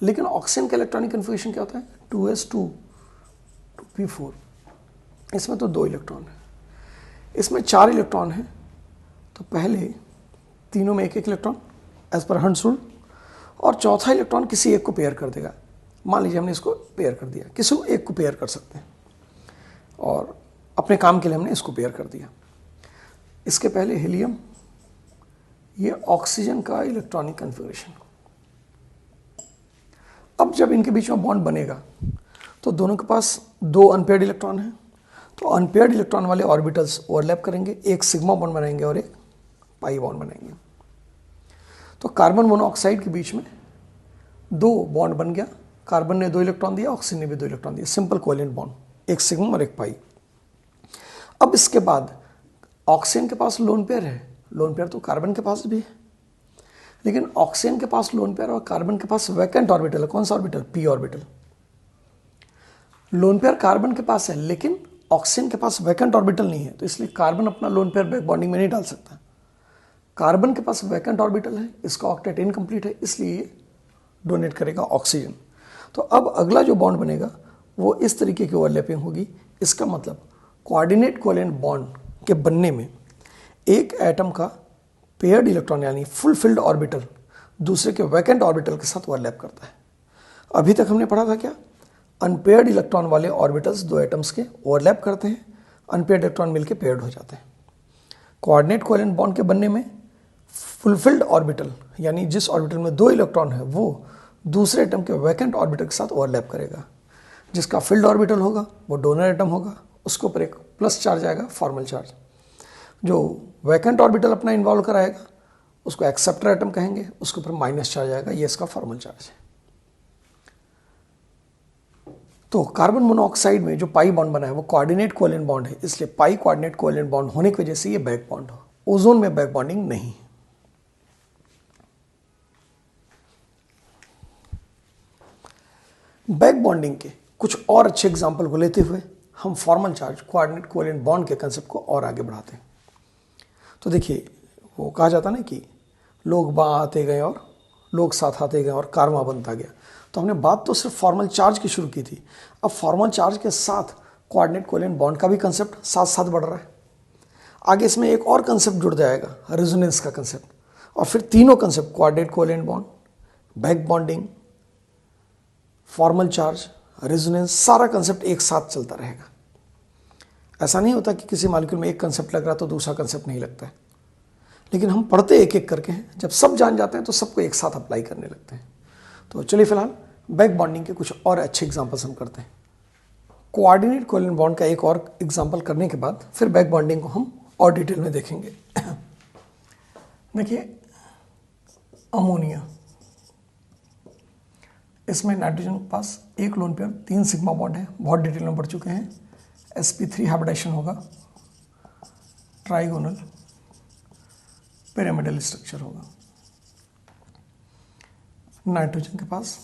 लेकिन ऑक्सीजन का इलेक्ट्रॉनिक कन्फिग्रेशन क्या होता है? 2s2 2p4, इसमें तो 2 इलेक्ट्रॉन है, इसमें 4 इलेक्ट्रॉन है, तो पहले तीनों में 1-1 electron as per Hund's rule, और चौथा इलेक्ट्रॉन किसी एक को पेयर कर देगा। मान लीजिए हमने इसको पेयर कर दिया, किसी एक को पेयर कर सकते हैं, और अपने काम के लिए हमने इसको पेयर कर दिया। इसके पहले हीलियम, ये ऑक्सीजन का इलेक्ट्रॉनिक कन्फिग्रेशन। अब जब इनके बीच में बॉन्ड बनेगा तो दोनों के पास 2 अनपेयर्ड इलेक्ट्रॉन हैं, तो अनपेयर्ड इलेक्ट्रॉन वाले ऑर्बिटल्स ओवरलैप करेंगे, एक सिग्मा बॉन्ड बनाएंगे और एक पाई बॉन्ड बनाएंगे। तो कार्बन मोनोऑक्साइड के बीच में 2 बॉन्ड बन गया, कार्बन ने 2 इलेक्ट्रॉन दिया, ऑक्सीजन ने भी 2 इलेक्ट्रॉन दिया, सिंपल कोवेलेंट बॉन्ड, एक सिग्मा और एक पाई। अब इसके बाद ऑक्सीजन के पास लोन पेयर है, लोन पेयर तो कार्बन के पास भी है, लेकिन ऑक्सीजन के पास लोन पेयर और कार्बन के पास वैकेंट ऑर्बिटल है। कौन सा orbital? P orbital. Lone pair carbon के पास है, लेकिन ऑक्सीजन के पास वैकेंट ऑर्बिटल नहीं है, तो इसलिए कार्बन अपना लोन पेयर बैक बॉन्डिंग में नहीं डाल सकता। कार्बन के पास वैकेंट ऑर्बिटल है, इसका ऑक्टेट इनकम्प्लीट है, इसलिए ये डोनेट करेगा ऑक्सीजन। तो अब अगला जो बॉन्ड बनेगा वो इस तरीके की ओवरलैपिंग होगी। इसका मतलब कोऑर्डिनेट कोवेलेंट बॉन्ड के बनने में एक एटम का पेयर्ड इलेक्ट्रॉन यानी फुलफिल्ड ऑर्बिटल दूसरे के वैकेंट ऑर्बिटल के साथ ओवरलैप करता है। अभी तक हमने पढ़ा था क्या? अनपेयर्ड इलेक्ट्रॉन वाले ऑर्बिटल्स दो एटम्स के ओवरलैप करते हैं, अनपेयर्ड इलेक्ट्रॉन मिलकर पेयर्ड हो जाते हैं। कोऑर्डिनेट कोवेलेंट बॉन्ड के बनने में फुलफिल्ड ऑर्बिटल यानी जिस ऑर्बिटल में 2 इलेक्ट्रॉन है वो दूसरे एटम के वैकेंट ऑर्बिटल के साथ ओवरलैप करेगा। जिसका फिल्ड ऑर्बिटल होगा वो डोनर एटम होगा, उसके ऊपर एक प्लस चार्ज आएगा, फॉर्मल चार्ज। जो वैकेंट ऑर्बिटल अपना इन्वॉल्व कराएगा उसको एक्सेप्टर एटम कहेंगे, उसके ऊपर माइनस चार्ज आएगा, ये इसका फॉर्मल चार्ज है। तो कार्बन मोनोऑक्साइड में जो पाई बॉन्ड बना है वो कोऑर्डिनेट कोवेलेंट बॉन्ड है, इसलिए पाई कोऑर्डिनेट कोवेलेंट बॉन्ड होने की वजह से ये बैक बॉन्ड हो। ओजोन में बैक बॉन्डिंग नहीं। बैक बॉन्डिंग के कुछ और अच्छे एग्जाम्पल को लेते हुए हम formal charge coordinate covalent bond के कंसेप्ट को और आगे बढ़ाते हैं। तो देखिए, वो कहा जाता ना कि लोग बाँ आते गए और लोग साथ आते गए और कारवां बनता गया। तो हमने बात तो सिर्फ फॉर्मल चार्ज की शुरू की थी, अब फॉर्मल चार्ज के साथ कोऑर्डिनेट कोवेलेंट बॉन्ड का भी कंसेप्ट साथ साथ बढ़ रहा है। आगे इसमें एक और कंसेप्ट जुड़ जाएगा, रेजोनेंस का कंसेप्ट, और फिर तीनों concept coordinate covalent bond, back bonding, formal charge, resonance, सारा कंसेप्ट एक साथ चलता रहेगा। ऐसा नहीं होता कि किसी मॉलिक्यूल में एक कंसेप्ट लग रहा तो दूसरा कंसेप्ट नहीं लगता है, लेकिन हम पढ़ते एक एक करके हैं, जब सब जान जाते हैं तो सबको एक साथ अप्लाई करने लगते हैं। तो चलिए फिलहाल बैक बॉन्डिंग के कुछ और अच्छे एग्जांपल्स हम करते हैं। कोऑर्डिनेट कोवेलेंट बॉन्ड का एक और एग्जांपल करने के बाद फिर बैक बॉन्डिंग को हम और डिटेल में देखेंगे। देखिए, अमोनिया, इसमें नाइट्रोजन के पास एक लोन पेयर 3 सिग्मा बॉन्ड है, बहुत डिटेल में पढ़ चुके हैं। sp3 हाइब्रिडाइजेशन होगा, ट्राइगोनल पिरामिडल स्ट्रक्चर होगा। नाइट्रोजन के पास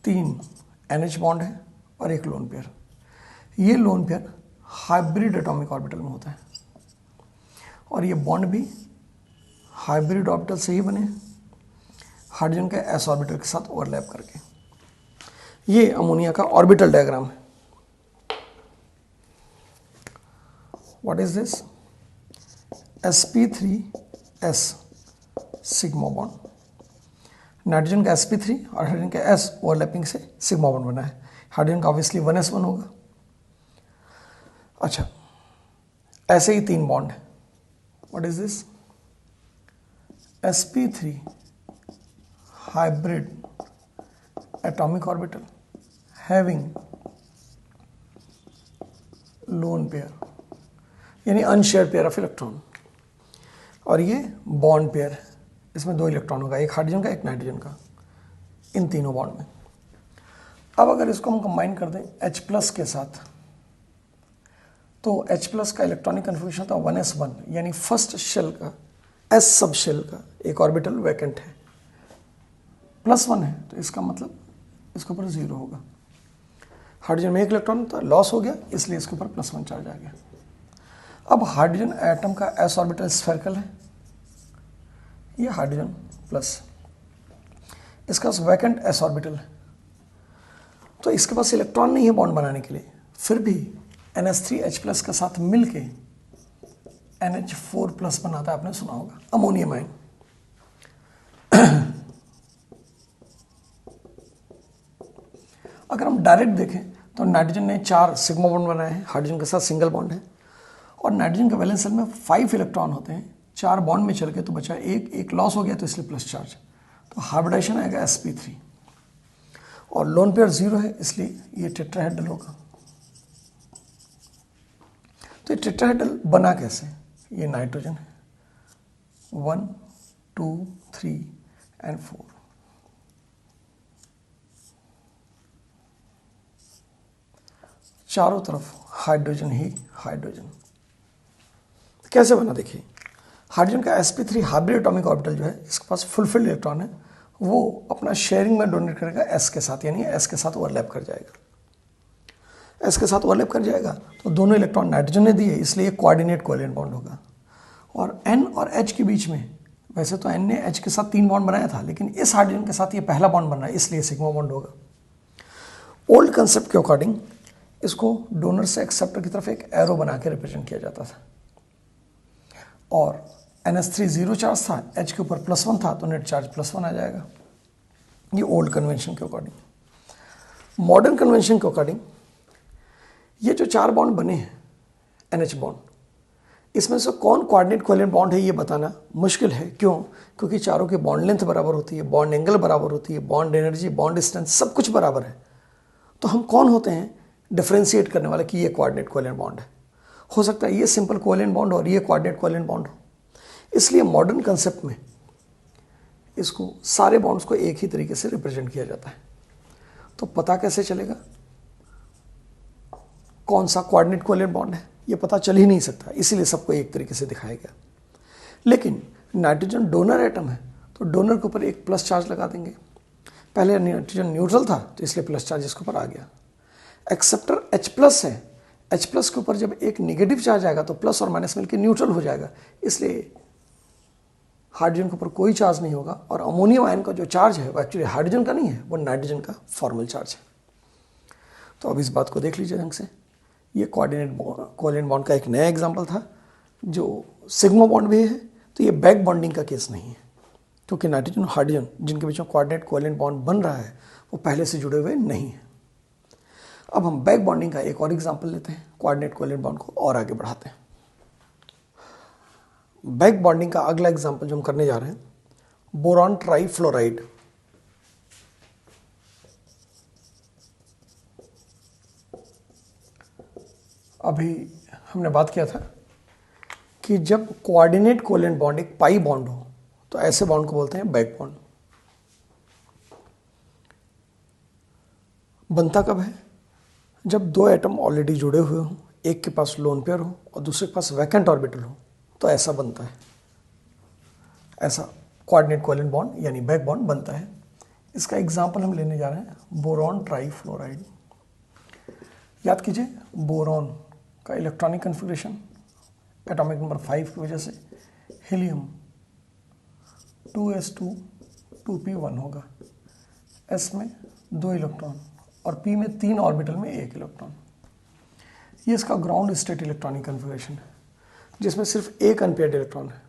3 NH बॉन्ड है और एक लोन पेयर। ये lone pair hybrid atomic orbital में होता है और ये बॉन्ड भी हाइब्रिड ऑर्बिटल से ही बने, हाइड्रोजन के s ऑर्बिटल के साथ ओवरलैप करके। ये अमोनिया का ऑर्बिटल डायग्राम है। What is this? sp3s sigma bond, nitrogen का sp3 और हाइड्रोजन का s ओवरलैपिंग से सिग्मा बॉन्ड बना है। हाइड्रोजन का ऑब्वियसली 1s1 होगा। अच्छा, ऐसे ही 3 बॉन्ड है। What is this? sp3 hybrid atomic orbital having lone pair यानी अनशेयर्ड पेयर ऑफ इलेक्ट्रॉन, और ये बॉन्ड पेयर, इसमें 2 इलेक्ट्रॉन होगा, एक हाइड्रोजन का एक नाइट्रोजन का, इन तीनों बॉन्ड में। अब अगर इसको हम कंबाइन कर दें H+ के साथ, तो H+ का इलेक्ट्रॉनिक कन्फिग्रेशन था 1s1 यानी फर्स्ट शेल का S सब शेल का एक ऑर्बिटल वैकेंट है, +1 है, तो इसका मतलब इसके ऊपर 0 होगा। हाइड्रोजन में एक इलेक्ट्रॉन तो लॉस हो गया, इसलिए इसके ऊपर +1 चार्ज आ गया। अब हाइड्रोजन एटम का s ऑर्बिटल स्फेरिकल है, ये हाइड्रोजन प्लस, इसका वैकेंट s ऑर्बिटल है, तो इसके पास इलेक्ट्रॉन नहीं है बॉन्ड बनाने के लिए, फिर भी NH3H+ के साथ मिलके NH4+ बनाता है, आपने सुना होगा, अमोनियम आयन। अगर हम डायरेक्ट देखें तो नाइट्रोजन ने 4 सिग्मा बॉन्ड बनाए हैं, हाइड्रोजन के साथ सिंगल बॉन्ड है, और नाइट्रोजन के वैलेंस शेल में 5 इलेक्ट्रॉन होते हैं, 4 बॉन्ड में चल के तो बचा एक लॉस हो गया, तो इसलिए प्लस चार्ज, तो हाइब्रिडाइजेशन आएगा sp3, और लोन पेयर 0 है, इसलिए ये टेट्राहेड्रल होगा। तो ये टेट्राहेड्रल बना कैसे? ये नाइट्रोजन है, 1 2 3 एंड 4, चारों तरफ हाइड्रोजन ही हाइड्रोजन। कैसे बना देखिए, हाइड्रोजन का sp3 हाइब्रिड एटॉमिक ऑर्बिटल जो है, इसके पास फुलफिल्ड इलेक्ट्रॉन है, वो अपना शेयरिंग में डोनेट करेगा s के साथ, यानी s के साथ ओवरलैप कर जाएगा। s के साथ ओवरलैप कर जाएगा तो दोनों इलेक्ट्रॉन नाइट्रोजन ने दिए, इसलिए कोऑर्डिनेट कोवैलेंट बॉन्ड होगा। और n और h के बीच में, वैसे तो n ने h के साथ 3 बॉन्ड बनाया था, लेकिन इस हाइड्रोजन के साथ ये पहला बॉन्ड बन रहा है, इसलिए सिग्मा बॉन्ड होगा। ओल्ड कंसेप्ट के अकॉर्डिंग इसको डोनर से एक्सेप्टर की तरफ एक एरो बना के रिप्रेजेंट किया जाता था, और NH3 जीरो चार्ज था, H के ऊपर +1 था, तो नेट चार्ज +1 आ जाएगा। ये ओल्ड कन्वेंशन के अकॉर्डिंग। मॉडर्न कन्वेंशन के अकॉर्डिंग ये जो 4 बॉन्ड बने हैं NH बॉन्ड, इसमें से कौन कोऑर्डिनेट कोवैलेंट बॉन्ड है ये बताना मुश्किल है। क्यों? क्योंकि चारों की बॉन्ड लेंथ बराबर होती है, बॉन्ड एंगल बराबर होती है, बॉन्ड एनर्जी, बॉन्ड डिस्टेंस सब कुछ बराबर है। तो हम कौन होते हैं डिफ्रेंशिएट करने वाले कि ये कोऑर्डिनेट कोवैलेंट बॉन्ड है? हो सकता है ये सिंपल कोवैलेंट बॉन्ड और ये कोऑर्डिनेट कोवैलेंट बॉन्ड हो। इसलिए मॉडर्न कंसेप्ट में इसको सारे बॉन्ड्स को एक ही तरीके से रिप्रेजेंट किया जाता है। तो पता कैसे चलेगा कौन सा कोऑर्डिनेट कोवैलेंट बॉन्ड है? ये पता चल ही नहीं सकता, इसीलिए सबको एक तरीके से दिखाया गया। लेकिन नाइट्रोजन डोनर एटम है, तो डोनर के ऊपर एक प्लस चार्ज लगा देंगे। पहले नाइट्रोजन न्यूट्रल था, तो इसलिए प्लस चार्ज इसके ऊपर आ गया। एक्सेप्टर H+ है, H+ के ऊपर जब एक नेगेटिव चार्ज आएगा तो प्लस और माइनस मिलकर न्यूट्रल हो जाएगा, इसलिए हाइड्रोजन के ऊपर कोई चार्ज नहीं होगा। और अमोनियम आयन का जो चार्ज है वो एक्चुअली हाइड्रोजन का नहीं है, वो नाइट्रोजन का फॉर्मल चार्ज है। तो अब इस बात को देख लीजिए ढंग से। ये कोऑर्डिनेट कोवैलेंट बॉन्ड का एक नया एग्जांपल था, जो सिग्मा बॉन्ड भी है। तो ये बैक बॉन्डिंग का केस नहीं है, क्योंकि नाइट्रोजन और हाइड्रोजन जिनके बीच में कोऑर्डिनेट कोवैलेंट बॉन्ड बन रहा है वो पहले से जुड़े हुए नहीं है। अब हम बैक बॉन्डिंग का एक और एग्जांपल लेते हैं, कोऑर्डिनेट कोवैलेंट बॉन्ड को और आगे बढ़ाते हैं। बैक बॉन्डिंग का अगला एग्जांपल जो हम करने जा रहे हैं, बोरॉन ट्राइफ्लोराइड। अभी हमने बात किया था कि जब कोऑर्डिनेट कोवैलेंट बॉन्ड एक पाई बॉन्ड हो तो ऐसे बॉन्ड को बोलते हैं बैक बॉन्ड। बनता कब है? जब 2 एटम ऑलरेडी जुड़े हुए हों, एक के पास लोन पेयर हो और दूसरे के पास वैकेंट ऑर्बिटल हो, तो ऐसा बनता है। ऐसा कोऑर्डिनेट कोवैलेंट बॉन्ड यानी बैक बॉन्ड बनता है। इसका एग्जांपल हम लेने जा रहे हैं बोरॉन ट्राइफ्लोराइड। याद कीजिए, बोरॉन का इलेक्ट्रॉनिक कन्फिग्रेशन एटॉमिक नंबर 5 की वजह से हीलियम 2s2 2p1 होगा। s में 2 इलेक्ट्रॉन और p में 3 ऑर्बिटल में 1 इलेक्ट्रॉन। ये इसका ग्राउंड स्टेट इलेक्ट्रॉनिक कन्फिग्रेशन है, जिसमें सिर्फ 1 अनपेयर्ड इलेक्ट्रॉन है।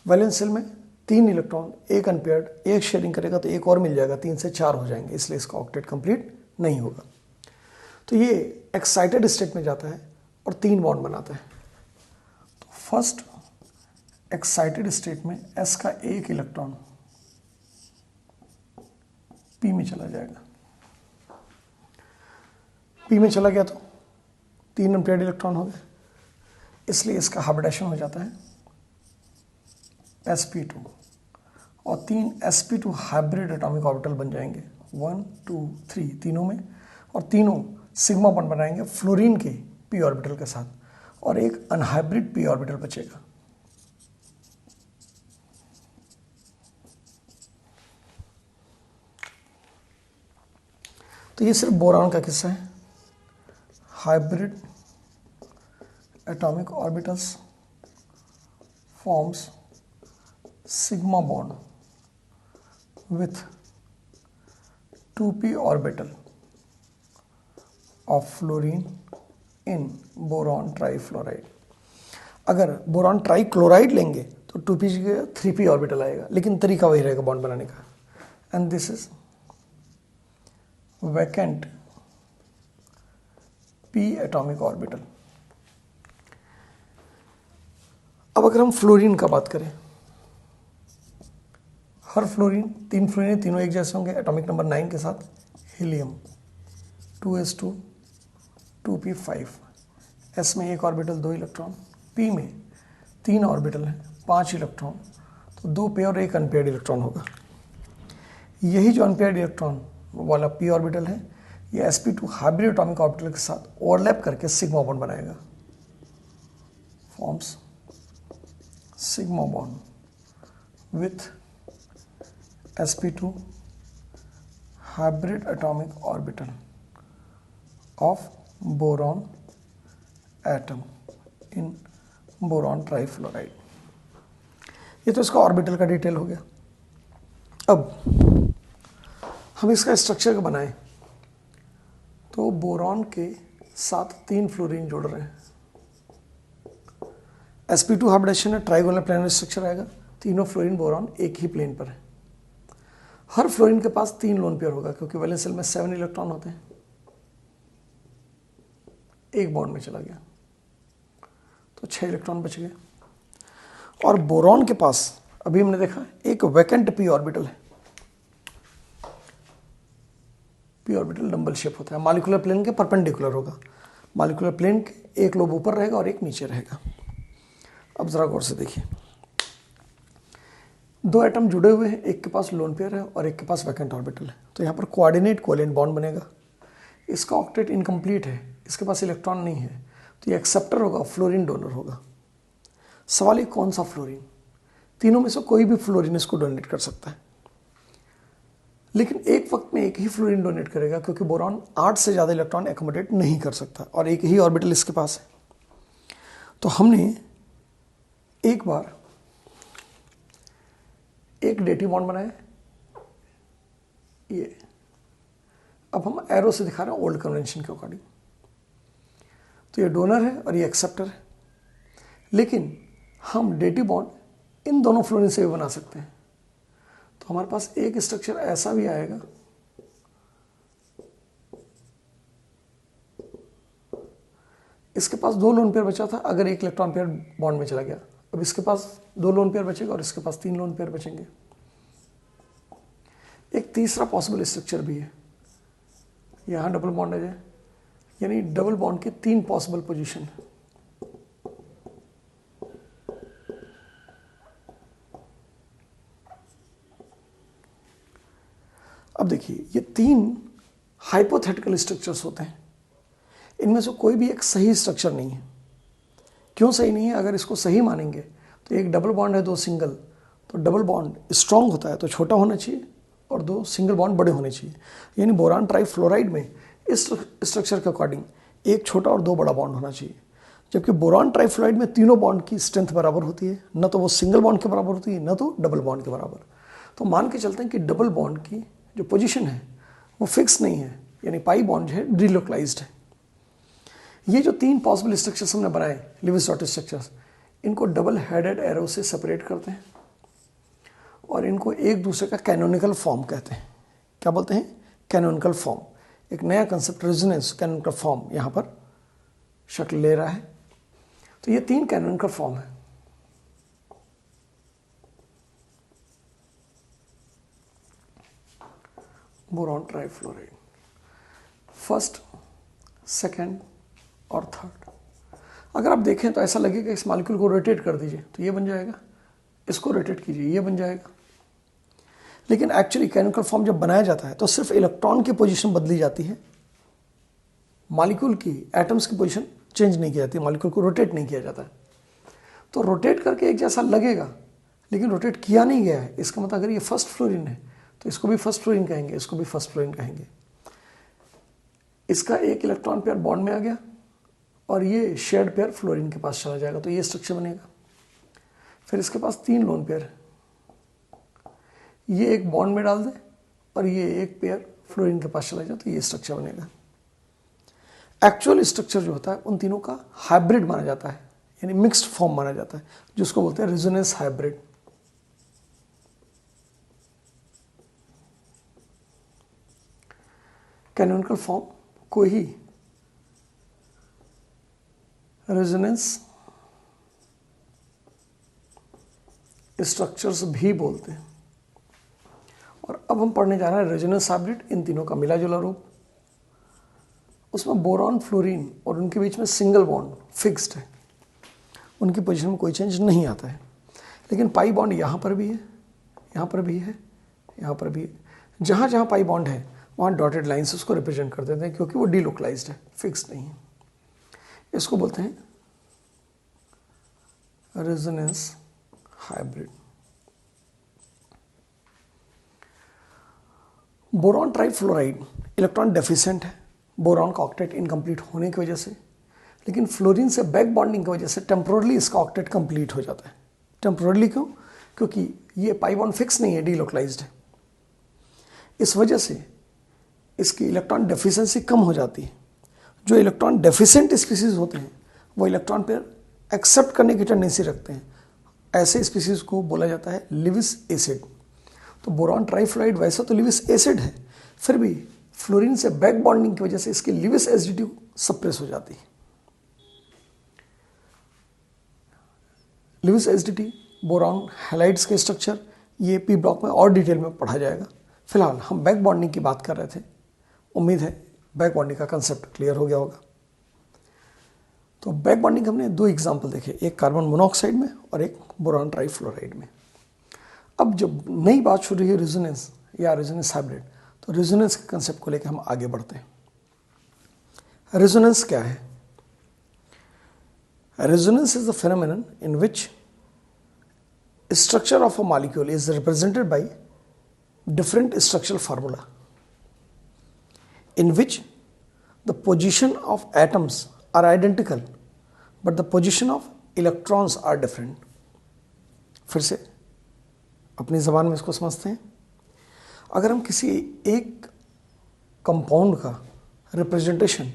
वैलेंस शेल में 3 इलेक्ट्रॉन, 1 अनपेयर्ड, 1 शेयरिंग करेगा तो 1 और मिल जाएगा, 3 से 4 हो जाएंगे, इसलिए इसका ऑक्टेट कंप्लीट नहीं होगा। तो ये एक्साइटेड स्टेट में जाता है और 3 बॉन्ड बनाता है। तो फर्स्ट एक्साइटेड स्टेट में s का 1 इलेक्ट्रॉन p में चला जाएगा। p में चला गया तो 3 अनपेयर्ड इलेक्ट्रॉन हो गए, इसलिए इसका हाइब्रिडेशन हो जाता है sp2 और 3 sp2 हाइब्रिड एटॉमिक ऑर्बिटल बन जाएंगे 1 2 3 तीनों में, और तीनों सिग्मा बॉन्ड बनाएंगे फ्लोरीन के p ऑर्बिटल के साथ, और एक अनहाइब्रिड p ऑर्बिटल बचेगा। तो ये सिर्फ बोरॉन का किस्सा है। Hybrid atomic orbitals forms sigma bond with 2p orbital of fluorine in boron trifluoride। अगर बोरॉन ट्राइक्लोराइड लेंगे तो 2p की 3p ऑर्बिटल आएगा, लेकिन तरीका वही रहेगा बॉन्ड बनाने का। And this is vacant p atomic orbital. अब अगर हम फ्लोरीन का बात करें, हर फ्लोरीन 3 फ्लोरीन तीनों एक जैसे होंगे एटॉमिक नंबर 9 के साथ। हीलियम 2s2 2p5, s में 1 ऑर्बिटल 2 इलेक्ट्रॉन, p में 3 ऑर्बिटल हैं 5 इलेक्ट्रॉन, तो 2 पेयर और 1 अनपेयर्ड इलेक्ट्रॉन होगा। यही जो अनपेयर्ड इलेक्ट्रॉन वाला p ऑर्बिटल है, ये sp2 हाइब्रिड एटॉमिक ऑर्बिटल के साथ ओवरलैप करके सिग्मा बॉन्ड बनाएगा, forms sigma bond with sp2 hybrid atomic orbital of boron atom in boron trifluoride. ये तो इसका ऑर्बिटल का डिटेल हो गया। अब हम इसका स्ट्रक्चर का बनाएं तो बोरॉन के साथ 3 फ्लोरीन जोड़ रहे हैं। sp2 हाइब्रिडेशन है, ट्राइगोनल प्लेनर स्ट्रक्चर आएगा, तीनों फ्लोरीन बोरॉन एक ही प्लेन पर है। हर फ्लोरीन के पास 3 लोन पेयर होगा क्योंकि वैलेंस शेल में 7 इलेक्ट्रॉन होते हैं। एक बॉन्ड में चला गया तो 6 इलेक्ट्रॉन बच गए। और बोरॉन के पास अभी हमने देखा एक वैकेंट p ऑर्बिटल है। p ऑर्बिटल डंबल शेप होता है, मॉलिक्यूलर प्लेन के परपेंडिकुलर होगा। मॉलिक्यूलर प्लेन के एक लोब ऊपर रहेगा और एक नीचे रहेगा। अब जरा गौर से देखिए, 2 एटम जुड़े हुए हैं, एक के पास लोन पेयर है और एक के पास वैकेंट ऑर्बिटल है, तो यहाँ पर कोऑर्डिनेट कोवेलेंट बॉन्ड बनेगा। इसका ऑक्टेट इनकम्प्लीट है, इसके पास इलेक्ट्रॉन नहीं है, तो ये एक्सेप्टर होगा, फ्लोरीन डोनर होगा। सवाल ये कौन सा फ्लोरीन? तीनों में से कोई भी फ्लोरीन इसको डोनेट कर सकता है, लेकिन एक वक्त में एक ही फ्लोरीन डोनेट करेगा क्योंकि बोरॉन 8 से ज़्यादा इलेक्ट्रॉन एकोमोडेट नहीं कर सकता और एक ही ऑर्बिटल इसके पास है। तो हमने एक बार एक डेटी बॉन्ड बनाया, ये अब हम एरो से दिखा रहे हैं ओल्ड कन्वेंशन के अकॉर्डिंग। तो ये डोनर है और ये एक्सेप्टर है, लेकिन हम डेटी बॉन्ड इन दोनों फ्लोरीन से भी बना सकते हैं। तो हमारे पास एक स्ट्रक्चर ऐसा भी आएगा, इसके पास 2 लोन पेयर बचा था अगर एक इलेक्ट्रॉन पेयर बॉन्ड में चला गया। अब इसके पास 2 लोन पेयर बचेगा और इसके पास 3 लोन पेयर बचेंगे। एक तीसरा पॉसिबल स्ट्रक्चर भी है, यहां डबल बॉन्ड आ जाए, यानी डबल बॉन्ड के 3 पॉसिबल पोजीशन। अब देखिए, ये 3 हाइपोथेटिकल स्ट्रक्चर्स होते हैं, इनमें से कोई भी एक सही स्ट्रक्चर नहीं है। क्यों सही नहीं है? अगर इसको सही मानेंगे तो एक डबल बॉन्ड है, 2 सिंगल, तो डबल बॉन्ड स्ट्रांग होता है तो छोटा होना चाहिए और 2 सिंगल बॉन्ड बड़े होने चाहिए। यानी बोरान ट्राइफ्लोराइड में इस स्ट्रक्चर के अकॉर्डिंग एक छोटा और 2 बड़ा बॉन्ड होना चाहिए, जबकि बोरान ट्राइफ्लोराइड में तीनों बॉन्ड की स्ट्रेंथ बराबर होती है, न तो वो सिंगल बॉन्ड के बराबर होती है न तो डबल बॉन्ड के बराबर। तो मान के चलते हैं कि डबल बॉन्ड की जो पोजीशन है वो फिक्स नहीं है, यानी पाई बॉन्ड जो है डिलोकलाइज्ड है। ये जो 3 पॉसिबल स्ट्रक्चर्स हमने बनाए, लेविस-डॉट स्ट्रक्चर्स, इनको डबल हेडेड एरो से सेपरेट करते हैं और इनको एक दूसरे का कैनोनिकल फॉर्म कहते हैं। क्या बोलते हैं? Canonical form. एक नया कंसेप्ट रेजोनेंस कैनोनिकल फॉर्म यहाँ पर शक्ल ले रहा है। तो ये 3 कैनोनिकल फॉर्म है। बोरॉन ट्राइफ्लोराइड, फर्स्ट, सेकेंड और थर्ड। अगर आप देखें तो ऐसा लगेगा इस मॉलिक्यूल को रोटेट कर दीजिए तो ये बन जाएगा, इसको रोटेट कीजिए ये बन जाएगा, लेकिन एक्चुअली कैनोनिकल फॉर्म जब बनाया जाता है तो सिर्फ इलेक्ट्रॉन की पोजीशन बदली जाती है, मॉलिक्यूल की, एटम्स की पोजीशन चेंज नहीं की जाती, मॉलिक्यूल को रोटेट नहीं किया जाता है। तो रोटेट करके एक जैसा लगेगा, लेकिन रोटेट किया नहीं गया है। इसका मतलब अगर ये फर्स्ट फ्लोरीन है तो इसको भी फर्स्ट फ्लोरीन कहेंगे, इसको भी फर्स्ट फ्लोरीन कहेंगे। इसका एक इलेक्ट्रॉन पेयर बॉन्ड में आ गया और ये शेयर्ड पेयर फ्लोरीन के पास चला जाएगा, तो ये स्ट्रक्चर बनेगा। फिर इसके पास 3 लोन पेयर है, ये एक बॉन्ड में डाल दे और ये एक पेयर फ्लोरीन के पास चला जाए, तो ये स्ट्रक्चर बनेगा। एक्चुअल स्ट्रक्चर जो होता है उन तीनों का हाइब्रिड माना जाता है, यानी मिक्स्ड फॉर्म माना जाता है, जिसको बोलते हैं रेजोनेंस हाइब्रिड। कैनोनिकल फॉर्म को ही रेजोनेंस स्ट्रक्चर्स भी बोलते हैं। और अब हम पढ़ने जा रहे हैं रेजोनेंस हाइब्रिड, इन तीनों का मिला जुला रूप। उसमें बोरॉन फ्लोरीन और उनके बीच में सिंगल बॉन्ड फिक्स्ड है, उनकी पोजीशन में कोई चेंज नहीं आता है, लेकिन पाई बॉन्ड यहाँ पर भी है, यहाँ पर भी है, यहाँ पर भी है। जहाँ जहाँ पाई बॉन्ड है वहाँ डॉटेड लाइन से उसको रिप्रेजेंट कर देते हैं क्योंकि वो डिलोकलाइज्ड है, फिक्स नहीं है। इसको बोलते हैं resonance hybrid. Boron trifluoride electron deficient है, बोरॉन का ऑक्टेट इनकम्प्लीट होने की वजह से, लेकिन फ्लोरीन से बैक बॉन्डिंग की वजह से टेम्पोरली इसका ऑक्टेट कंप्लीट हो जाता है। टेम्पोरली क्यों? क्योंकि ये पाई बॉन्ड फिक्स नहीं है, डिलोकलाइज्ड है। इस वजह से इसकी इलेक्ट्रॉन डेफिशिएंसी कम हो जाती है। जो इलेक्ट्रॉन डेफिशिएंट स्पीसीज होते हैं वो इलेक्ट्रॉन पर एक्सेप्ट करने की टेंडेंसी रखते हैं। ऐसे स्पीसीज को बोला जाता है लिविस एसिड। तो बोरॉन ट्राइफ्लोराइड वैसा तो लिविस एसिड है, फिर भी फ्लोरीन से बैक बॉन्डिंग की वजह से इसकी लिविस एसिडिटी सप्रेस हो जाती है। लिविस एसिडिटी, बोरॉन हैलाइड्स के स्ट्रक्चर, ये पी ब्लॉक में और डिटेल में पढ़ा जाएगा। फिलहाल हम बैक बॉन्डिंग की बात कर रहे थे। उम्मीद है बैक बॉन्डिंग का कंसेप्ट क्लियर हो गया होगा। तो बैक बॉन्डिंग हमने दो एग्जाम्पल देखे, एक कार्बन मोनोऑक्साइड में और एक बोरॉन ट्राइफ्लोराइड में। अब जब नई बात शुरू हुई रेजोनेंस या रेजोनेंस हाइब्रिड, तो रेजोनेंस के कंसेप्ट को लेकर हम आगे बढ़ते हैं। रेजोनेंस क्या है? Resonance is the phenomenon in which structure of a molecule is represented by different structural formula in which the position of atoms are identical but the position of electrons are different. फिर से अपनी ज़बान में इसको समझते हैं। अगर हम किसी एक कंपाउंड का रिप्रेजेंटेशन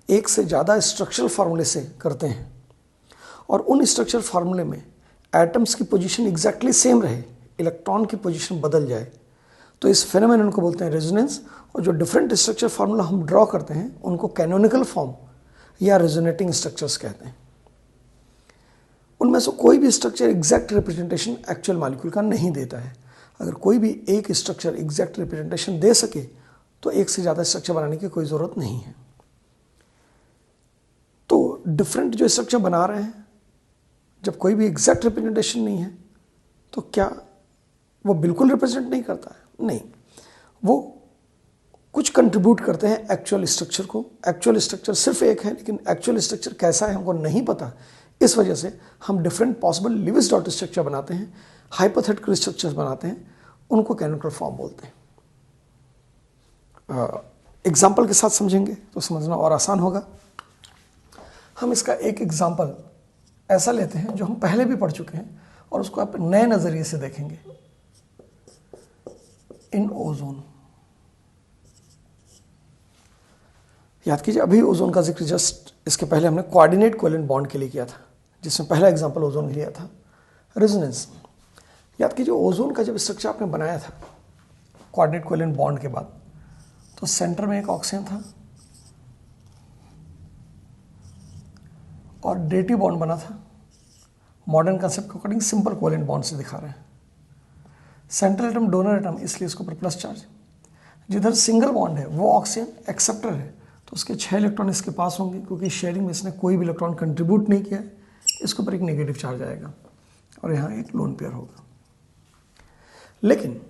एक से ज़्यादा स्ट्रक्चरल फार्मूले से करते हैं और उन स्ट्रक्चरल फार्मूले में एटम्स की पोजीशन एग्जैक्टली सेम रहे, इलेक्ट्रॉन की पोजीशन बदल जाए, तो इस फेनोमेनन को बोलते हैं रेजोनेंस। और जो डिफरेंट स्ट्रक्चर फार्मूला हम ड्रॉ करते हैं उनको कैनोनिकल फॉर्म या रेजोनेटिंग स्ट्रक्चर्स कहते हैं। उनमें से कोई भी structure exact representation actual molecule का नहीं देता है। अगर कोई भी एक स्ट्रक्चर एग्जैक्ट रिप्रेजेंटेशन दे सके तो एक से ज़्यादा स्ट्रक्चर बनाने की कोई ज़रूरत नहीं है। तो डिफरेंट जो स्ट्रक्चर बना रहे हैं, जब कोई भी एग्जैक्ट रिप्रेजेंटेशन नहीं है तो क्या वो बिल्कुल रिप्रेजेंट नहीं करता है? नहीं, वो कुछ कंट्रीब्यूट करते हैं एक्चुअल स्ट्रक्चर को। एक्चुअल स्ट्रक्चर सिर्फ एक है, लेकिन एक्चुअल स्ट्रक्चर कैसा है हमको नहीं पता। इस वजह से हम different possible Lewis dot structure बनाते हैं, हाइपोथेटिकल स्ट्रक्चर्स बनाते हैं, उनको कैनोनिकल फॉर्म बोलते हैं। एग्जाम्पल के साथ समझेंगे तो समझना और आसान होगा। हम इसका एक एग्जाम्पल ऐसा लेते हैं जो हम पहले भी पढ़ चुके हैं और उसको आप नए नज़रिए से देखेंगे। इन ओजोन, याद कीजिए अभी ओजोन का जिक्र जस्ट इसके पहले हमने कोऑर्डिनेट कोवेलेंट बॉन्ड के लिए किया था, जिसमें पहला एग्जांपल ओजोन लिया था, रेजोनेंस। याद कीजिए ओजोन का जब स्ट्रक्चर आपने बनाया था कोऑर्डिनेट कोवेलेंट बॉन्ड के बाद, तो सेंटर में एक ऑक्सीजन था और डेटी बॉन्ड बना था। मॉडर्न कंसेप्ट के अकॉर्डिंग सिंपल कोवेलेंट बॉन्ड से दिखा रहे हैं। सेंट्रल एटम डोनर एटम, इसलिए इसके ऊपर प्लस चार्ज। जिधर सिंगल बॉन्ड है वो ऑक्सीजन एक्सेप्टर है, तो उसके 6 इलेक्ट्रॉन इसके पास होंगे, क्योंकि शेयरिंग में इसने कोई भी इलेक्ट्रॉन कंट्रीब्यूट नहीं किया है। इसके ऊपर एक नेगेटिव चार्ज आएगा और यहाँ एक लोन पेयर होगा। लेकिन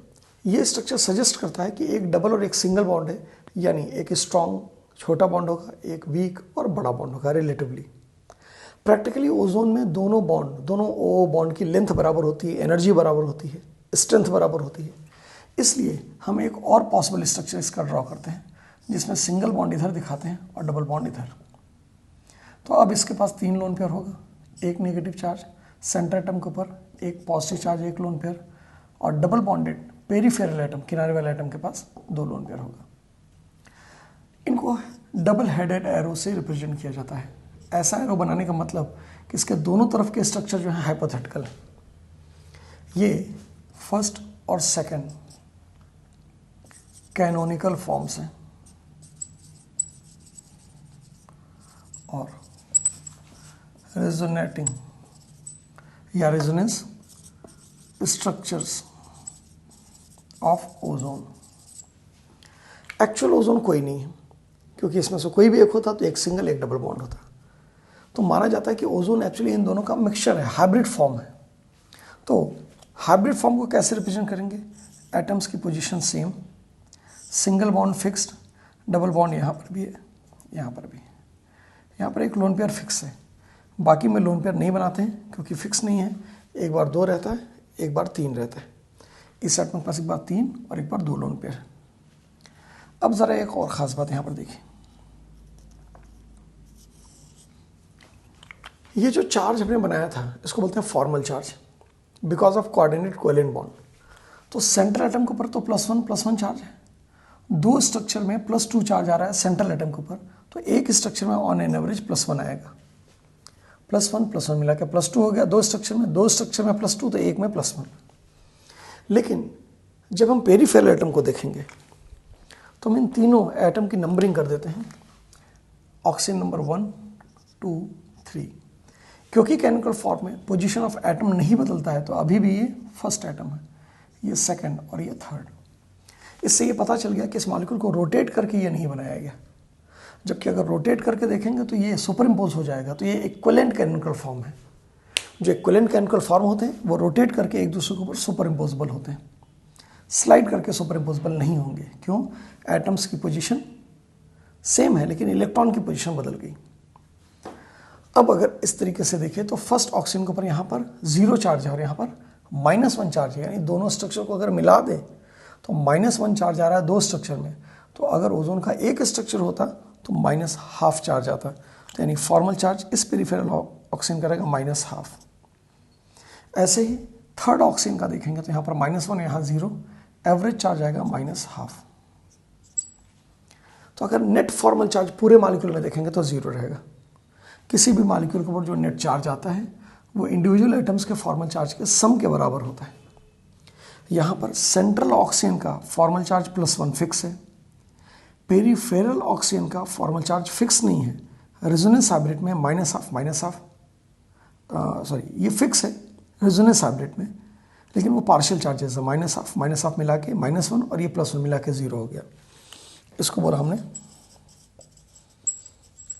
ये स्ट्रक्चर सजेस्ट करता है कि एक डबल और एक सिंगल बॉन्ड है, यानी एक स्ट्रॉन्ग छोटा बॉन्ड होगा, एक वीक और बड़ा बॉन्ड होगा रिलेटिवली। प्रैक्टिकली ओजोन में दोनों ओ बॉन्ड की लेंथ बराबर होती है, एनर्जी बराबर होती है, स्ट्रेंथ बराबर होती है। इसलिए हम एक और पॉसिबल स्ट्रक्चर इसका ड्रॉ करते हैं, जिसमें सिंगल बॉन्ड इधर दिखाते हैं और डबल बॉन्ड इधर। तो अब इसके पास 3 लोन पेयर होगा, एक नेगेटिव चार्ज सेंटर एटम के ऊपर, एक पॉजिटिव चार्ज, एक लोन पेयर, और डबल बॉन्डेड पेरीफेरल एटम, किनारे वाले एटम के पास 2 लोन पेयर होगा। इनको डबल हेडेड एरो से रिप्रेजेंट किया जाता है। ऐसा एरो बनाने का मतलब कि इसके दोनों तरफ के स्ट्रक्चर जो है हाइपोथेटिकल है। ये फर्स्ट और सेकंड कैनोनिकल फॉर्म्स हैं और रेजोनेटिंग या resonance structures of ozone. Actual ozone कोई नहीं है, क्योंकि इसमें से कोई भी एक होता तो एक सिंगल एक डबल बॉन्ड होता। तो माना जाता है कि ओजोन एक्चुअली इन दोनों का मिक्सचर है, हाइब्रिड फॉर्म है। तो हाइब्रिड फॉर्म को कैसे रिप्रेजेंट करेंगे? एटम्स की position same, single bond fixed, double bond यहाँ पर भी है, यहाँ पर भी। यहाँ पर एक लोन पेयर फिक्स है, बाकी में लोन पेयर नहीं बनाते हैं क्योंकि फिक्स नहीं है। एक बार 2 रहता है, एक बार 3 रहता है। इस सेट में पास एक बार 3 और एक बार 2 लोन पेयर। अब ज़रा एक और ख़ास बात यहाँ पर देखिए, ये जो चार्ज हमने बनाया था इसको बोलते हैं formal charge, because of coordinate covalent bond. तो सेंट्रल एटम के ऊपर तो +1 चार्ज है, 2 स्ट्रक्चर में +2 चार्ज आ रहा है सेंट्रल एटम के ऊपर, तो एक स्ट्रक्चर में ऑन एन एवरेज +1 आएगा। +1 मिला के +2 हो गया। 2 स्ट्रक्चर में +2, तो एक में +1। लेकिन जब हम पेरिफेरल एटम को देखेंगे तो हम इन तीनों एटम की नंबरिंग कर देते हैं, ऑक्सीजन नंबर 1, 2, 3। क्योंकि कैनोनिकल फॉर्म में पोजीशन ऑफ एटम नहीं बदलता है, तो अभी भी ये फर्स्ट एटम है, ये सेकंड और ये थर्ड। इससे ये पता चल गया कि इस मॉलिक्यूल को रोटेट करके ये नहीं बनाया गया, जबकि अगर रोटेट करके देखेंगे तो ये सुपर इम्पोज हो जाएगा। तो ये इक्विवेलेंट कैनोनिकल फॉर्म है। जो इक्विवेलेंट कैनोनिकल फॉर्म होते हैं वो रोटेट करके एक दूसरे के ऊपर सुपर इम्पोजेबल होते हैं, स्लाइड करके सुपर इम्पोजेबल नहीं होंगे। क्यों? एटम्स की पोजीशन सेम है लेकिन इलेक्ट्रॉन की पोजीशन बदल गई। अब अगर इस तरीके से देखें तो फर्स्ट ऑक्सीजन के ऊपर यहाँ पर 0 चार्ज है और यहाँ पर -1 चार्ज है, यानी दोनों स्ट्रक्चर को अगर मिला दे तो -1 चार्ज आ रहा है 2 स्ट्रक्चर में। तो अगर ओजोन का एक स्ट्रक्चर होता तो -½ चार्ज आता, तो यानी फॉर्मल चार्ज इस पेरिफेरल ऑक्सीजन करेगा -½ ऐसे ही थर्ड ऑक्सीजन का देखेंगे तो यहाँ पर -1, यहाँ 0, एवरेज चार्ज आएगा -½ तो अगर नेट फॉर्मल चार्ज पूरे मॉलिक्यूल में देखेंगे तो 0 रहेगा। किसी भी मॉलिक्यूल के ऊपर जो नेट चार्ज आता है वो इंडिविजुअल एटम्स के फॉर्मल चार्ज के सम के बराबर होता है। यहाँ पर सेंट्रल ऑक्सीजन का फॉर्मल चार्ज +1 फिक्स है, पेरिफेरल ऑक्सीजन का फॉर्मल चार्ज फिक्स नहीं है। रेजोनेंस हाइब्रिड में -½ ये फिक्स है रेजोनेंस हाइब्रिड में, लेकिन वो पार्शियल चार्जेस है, -½ मिला के -1 और ये +1 मिला के 0 हो गया। इसको बोला हमने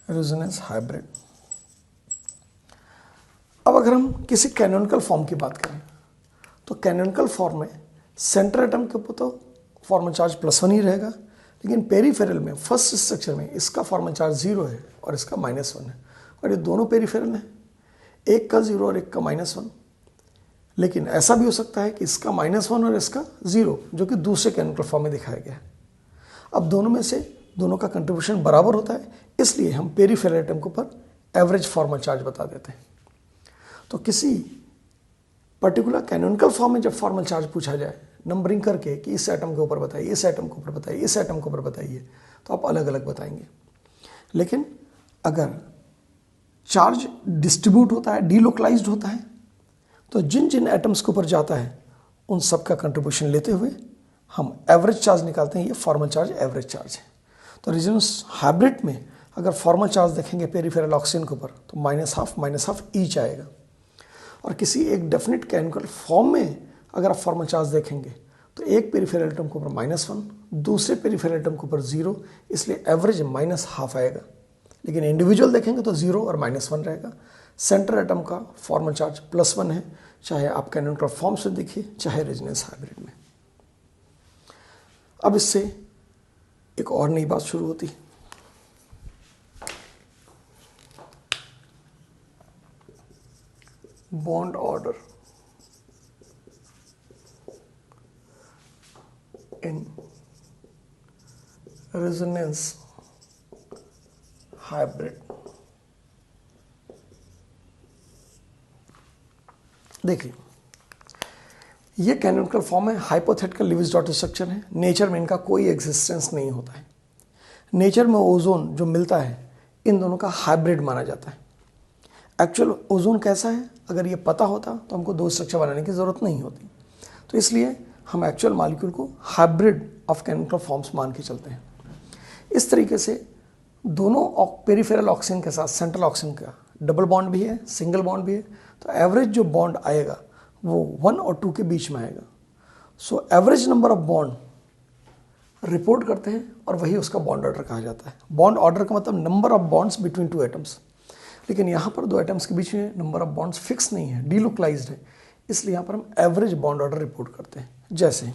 रेजोनेंस हाइब्रिड। अब अगर हम किसी कैनोनिकल फॉर्म की बात करें तो कैनोनिकल फॉर्म में सेंट्रल एटम के ऊपर तो फॉर्मल चार्ज +1 ही रहेगा, लेकिन पेरिफेरल में फर्स्ट स्ट्रक्चर में इसका फॉर्मल चार्ज 0 है और इसका -1 है, और ये दोनों पेरिफेरल हैं, एक का 0 और एक का -1। लेकिन ऐसा भी हो सकता है कि इसका -1 और इसका 0, जो कि दूसरे कैनोनिकल फॉर्म में दिखाया गया है। अब दोनों में से दोनों का कंट्रीब्यूशन बराबर होता है, इसलिए हम पेरिफेरल एटम के ऊपर एवरेज फॉर्मल चार्ज बता देते हैं। तो किसी पर्टिकुलर कैनोनिकल फॉर्म में जब फॉर्मल चार्ज पूछा जाए नंबरिंग करके कि इस एटम के ऊपर बताइए, इस एटम के ऊपर बताइए, इस एटम के ऊपर बताइए, तो आप अलग अलग बताएंगे। लेकिन अगर चार्ज डिस्ट्रीब्यूट होता है, डीलोकलाइज्ड होता है, तो जिन जिन एटम्स के ऊपर जाता है उन सब का कंट्रीब्यूशन लेते हुए हम एवरेज चार्ज निकालते हैं। ये फॉर्मल चार्ज एवरेज चार्ज है। तो रेजोनेंस हाइब्रिड में अगर फॉर्मल चार्ज देखेंगे पेरिफेरल ऑक्सीजन के ऊपर तो -½ ईच आएगा, और किसी एक डेफिनेट कैनोनिकल फॉर्म में अगर आप फॉर्मल चार्ज देखेंगे तो एक पेरिफेरल एटम के ऊपर -1, दूसरे पेरिफेरल एटम के ऊपर 0, इसलिए एवरेज -½ आएगा। लेकिन इंडिविजुअल देखेंगे तो 0 और -1 रहेगा। सेंट्रल एटम का फॉर्मल चार्ज +1 है, चाहे आप कैनोनिकल फॉर्म से देखिए चाहे रेजोनेंस हाइब्रिड में। अब इससे एक और नई बात शुरू होती है। Bond order in resonance hybrid. देखिए, ये कैनोनिकल फॉर्म है, हाइपोथेटिकल लिविस डॉट स्ट्रक्चर है, नेचर में इनका कोई एग्जिस्टेंस नहीं होता है। नेचर में ओजोन जो मिलता है इन दोनों का हाइब्रिड माना जाता है। एक्चुअल ओजोन कैसा है अगर ये पता होता तो हमको 2 स्ट्रक्चर बनाने की ज़रूरत नहीं होती। तो इसलिए हम एक्चुअल मॉलिक्यूल को हाइब्रिड ऑफ कैनोनिकल फॉर्म्स मान के चलते हैं। इस तरीके से दोनों पेरिफेरल ऑक्सीजन के साथ सेंट्रल ऑक्सीजन का डबल बॉन्ड भी है, सिंगल बॉन्ड भी है, तो एवरेज जो बॉन्ड आएगा वो 1 और 2 के बीच में आएगा। So average number of bond report करते हैं और वही उसका बॉन्ड ऑर्डर कहा जाता है। बॉन्ड ऑर्डर का मतलब number of bonds between 2 atoms, लेकिन यहाँ पर 2 एटम्स के बीच में नंबर ऑफ बॉन्ड्स फिक्स नहीं है, डीलोकलाइज्ड है, इसलिए यहाँ पर हम एवरेज बॉन्ड ऑर्डर रिपोर्ट करते हैं। जैसे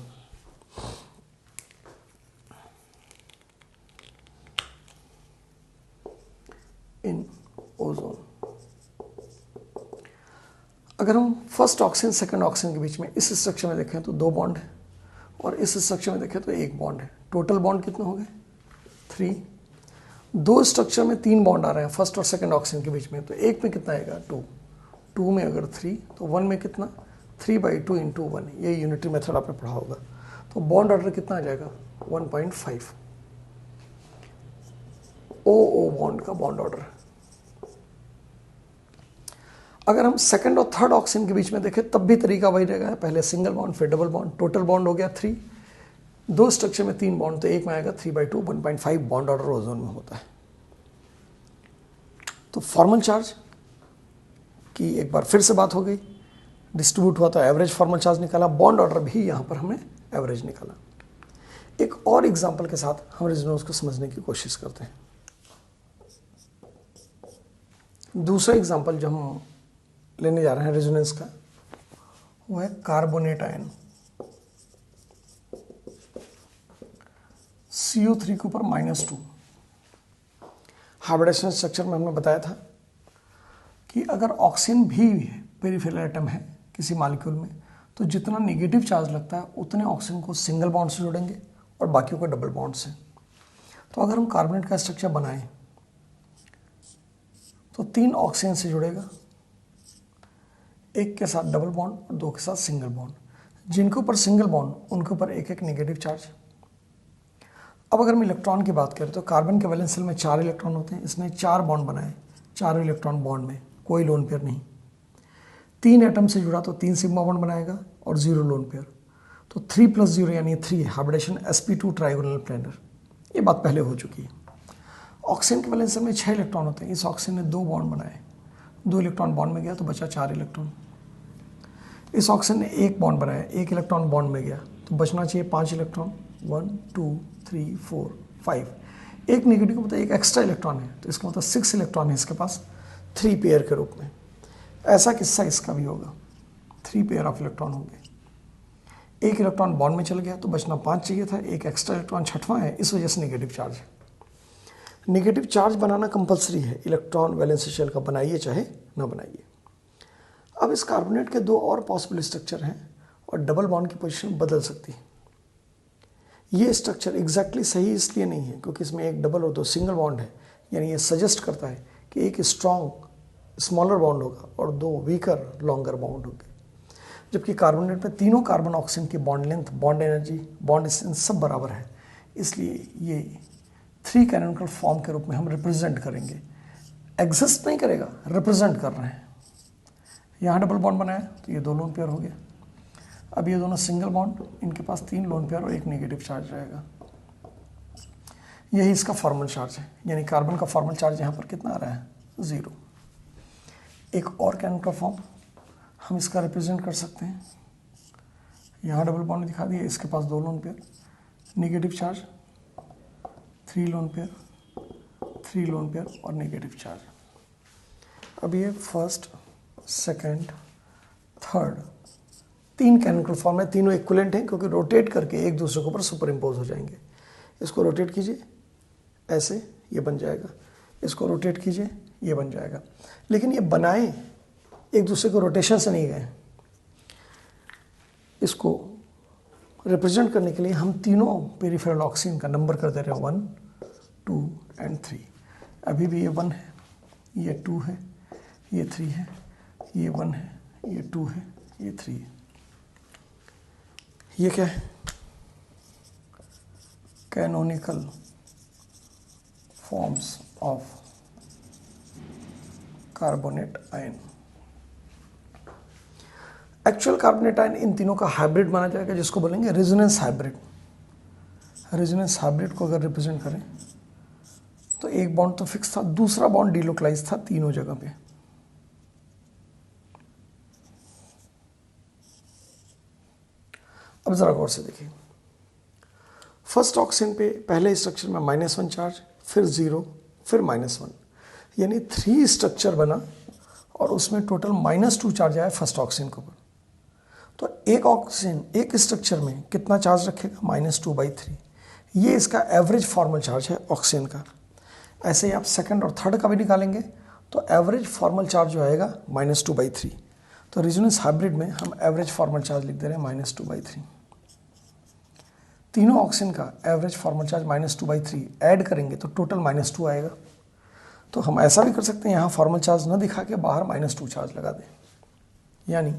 अगर हम फर्स्ट ऑक्सीजन सेकंड ऑक्सीजन के बीच में इस स्ट्रक्चर में देखें तो 2 बॉन्ड है, और इस स्ट्रक्चर में देखें तो 1 बॉन्ड है। टोटल बॉन्ड कितने हो गए? 3। 2 स्ट्रक्चर में 3 बॉन्ड आ रहे हैं फर्स्ट और सेकंड ऑक्सीजन के बीच में, तो एक में कितना आएगा? 2। 2 में अगर 3 तो 1 में कितना? 3/2 × 1। ये यूनिटरी मेथड आपने पढ़ा होगा। तो बॉन्ड ऑर्डर कितना आ जाएगा? 1.5। OO बॉन्ड का बॉन्ड ऑर्डर। अगर हम सेकंड और थर्ड ऑक्सीजन के बीच में देखें तब भी तरीका वही रहेगा, पहले सिंगल बॉन्ड फिर डबल बॉन्ड। टोटल बॉन्ड हो गया 3। 2 स्ट्रक्चर में 3 बॉन्ड, तो एक में आएगा 3/2। 1.5 बॉन्ड ऑर्डर ओजोन में होता है। तो फॉर्मल चार्ज की एक बार फिर से बात हो गई, डिस्ट्रीब्यूट हुआ तो एवरेज फॉर्मल चार्ज निकाला, बॉन्ड ऑर्डर भी यहाँ पर हमने एवरेज निकाला। एक और एग्जाम्पल के साथ हम रेजोनेंस को समझने की कोशिश करते हैं। दूसरा एग्जाम्पल जो हम लेने जा रहे हैं रेजोनेंस का, वो है कार्बोनेट आयन। CO3 के ऊपर -2। हाइब्रिडेशन स्ट्रक्चर में हमने बताया था कि अगर ऑक्सीजन भी पेरिफेरल एटम है किसी मॉलिक्यूल में, तो जितना नेगेटिव चार्ज लगता है उतने ऑक्सीजन को सिंगल बॉन्ड से जोड़ेंगे और बाकियों को डबल बॉन्ड से। तो अगर हम कार्बोनेट का स्ट्रक्चर बनाएं तो 3 ऑक्सीजन से जुड़ेगा, 1 के साथ डबल बॉन्ड और 2 के साथ सिंगल बॉन्ड। जिनके ऊपर सिंगल बॉन्ड उनके ऊपर 1-1 नेगेटिव चार्ज। अब अगर हम इलेक्ट्रॉन की बात करें तो कार्बन के वैलेंस शेल में 4 इलेक्ट्रॉन होते हैं। इसने 4 बॉन्ड बनाए, 4 इलेक्ट्रॉन बॉन्ड में कोई लोन पेयर नहीं। 3 एटम से जुड़ा तो 3 सिग्मा बॉन्ड बनाएगा और 0 लोन पेयर। तो 3 + 0 यानी 3 हाइब्रिडेशन sp2 ट्राइगोनल प्लेनर। ये बात पहले हो चुकी है। ऑक्सीजन के वैलेंस शेल में 6 इलेक्ट्रॉन होते हैं। इस ऑक्सीजन ने 2 बॉन्ड बनाए, 2 इलेक्ट्रॉन बॉन्ड में गया तो बचा 4 इलेक्ट्रॉन। इस ऑक्सीजन ने 1 बॉन्ड बनाया, 1 इलेक्ट्रॉन बॉन्ड में गया तो बचना चाहिए 5 इलेक्ट्रॉन। 1 2 3 4 5। एक नेगेटिव का मतलब 1 एक्स्ट्रा इलेक्ट्रॉन है, तो इसका मतलब 6 इलेक्ट्रॉन है इसके पास 3 पेयर के रूप में। ऐसा किस्सा इसका भी होगा, 3 पेयर ऑफ इलेक्ट्रॉन होंगे। 1 इलेक्ट्रॉन बॉन्ड में चल गया तो बचना 5 चाहिए था, 1 एक्स्ट्रा इलेक्ट्रॉन छठवां है, इस वजह से नेगेटिव चार्ज है। नेगेटिव चार्ज बनाना कंपलसरी है, इलेक्ट्रॉन वैलेंस शेल का बनाइए चाहे ना बनाइए। अब इस कार्बोनेट के 2 और पॉसिबल स्ट्रक्चर हैं और डबल बॉन्ड की पोजीशन बदल सकती है। ये स्ट्रक्चर एग्जैक्टली सही इसलिए नहीं है क्योंकि इसमें 1 डबल और 2 सिंगल बॉन्ड है, यानी ये सजेस्ट करता है कि 1 स्ट्रॉन्ग स्मॉलर बॉन्ड होगा और 2 वीकर लॉन्गर बॉन्ड होंगे। जबकि कार्बोनेट में तीनों कार्बन ऑक्सीजन की bond length, bond energy, bond distance सब बराबर है, इसलिए ये 3 कैनोनिकल फॉर्म के रूप में हम रिप्रेजेंट करेंगे। एग्जिस्ट नहीं करेगा, रिप्रेजेंट कर रहे हैं। यहाँ डबल बॉन्ड बनाया तो ये 2 लोन पेयर हो गया। अब ये दोनों सिंगल बॉन्ड, इनके पास 3 लोन पेयर और 1 नेगेटिव चार्ज रहेगा। यही इसका फॉर्मल चार्ज है, यानी कार्बन का फॉर्मल चार्ज यहाँ पर कितना आ रहा है? 0। एक और कैनोनिकल फॉर्म हम इसका रिप्रेजेंट कर सकते हैं। यहाँ डबल बॉन्ड दिखा दिया, इसके पास 2 lone pair, negative charge, 3 lone pair, 3 lone pair और नेगेटिव चार्ज। अब ये first, second, third 3 canonical form है, तीनों इक्विवेलेंट हैं क्योंकि रोटेट करके एक दूसरे के ऊपर सुपर इम्पोज हो जाएंगे। इसको रोटेट कीजिए ऐसे, ये बन जाएगा। इसको रोटेट कीजिए, ये बन जाएगा। लेकिन ये बनाए एक दूसरे को रोटेशन से नहीं गए। इसको रिप्रेजेंट करने के लिए हम तीनों पेरिफेरल ऑक्सीजन का नंबर कर दे रहे हैं 1 2 और 3। अभी भी ये 1 है, ये 2 है, ये 3 है, ये 1 है, ये 2 है, ये 3 है। ये क्या है? Canonical forms of carbonate ion. Actual carbonate ion इन तीनों का हाइब्रिड माना जाएगा, जिसको बोलेंगे रेजोनेंस हाइब्रिड। रेजोनेंस हाइब्रिड को अगर रिप्रेजेंट करें तो एक बॉन्ड तो फिक्स था, दूसरा बॉन्ड डिलोकलाइज था तीनों जगह पे। अब जरा गौर से देखिए, फर्स्ट ऑक्सीजन पे पहले स्ट्रक्चर में -1 चार्ज, फिर 0, फिर -1, यानी 3 स्ट्रक्चर बना और उसमें टोटल -2 चार्ज आया फर्स्ट ऑक्सीजन के ऊपर। तो एक ऑक्सीजन एक स्ट्रक्चर में कितना चार्ज रखेगा? -2/3। ये इसका एवरेज फॉर्मल चार्ज है ऑक्सीजन का। ऐसे ही आप सेकंड और थर्ड का भी निकालेंगे तो एवरेज फॉर्मल चार्ज जो आएगा -2/3। तो रेजोनेंस हाइब्रिड में हम एवरेज फॉर्मल चार्ज लिख दे रहे हैं -2/3। तीनों ऑक्सीजन का एवरेज फॉर्मल चार्ज -2/3 ऐड करेंगे तो टोटल -2 आएगा। तो हम ऐसा भी कर सकते हैं, यहाँ फॉर्मल चार्ज न दिखा के बाहर -2 चार्ज लगा दें, यानी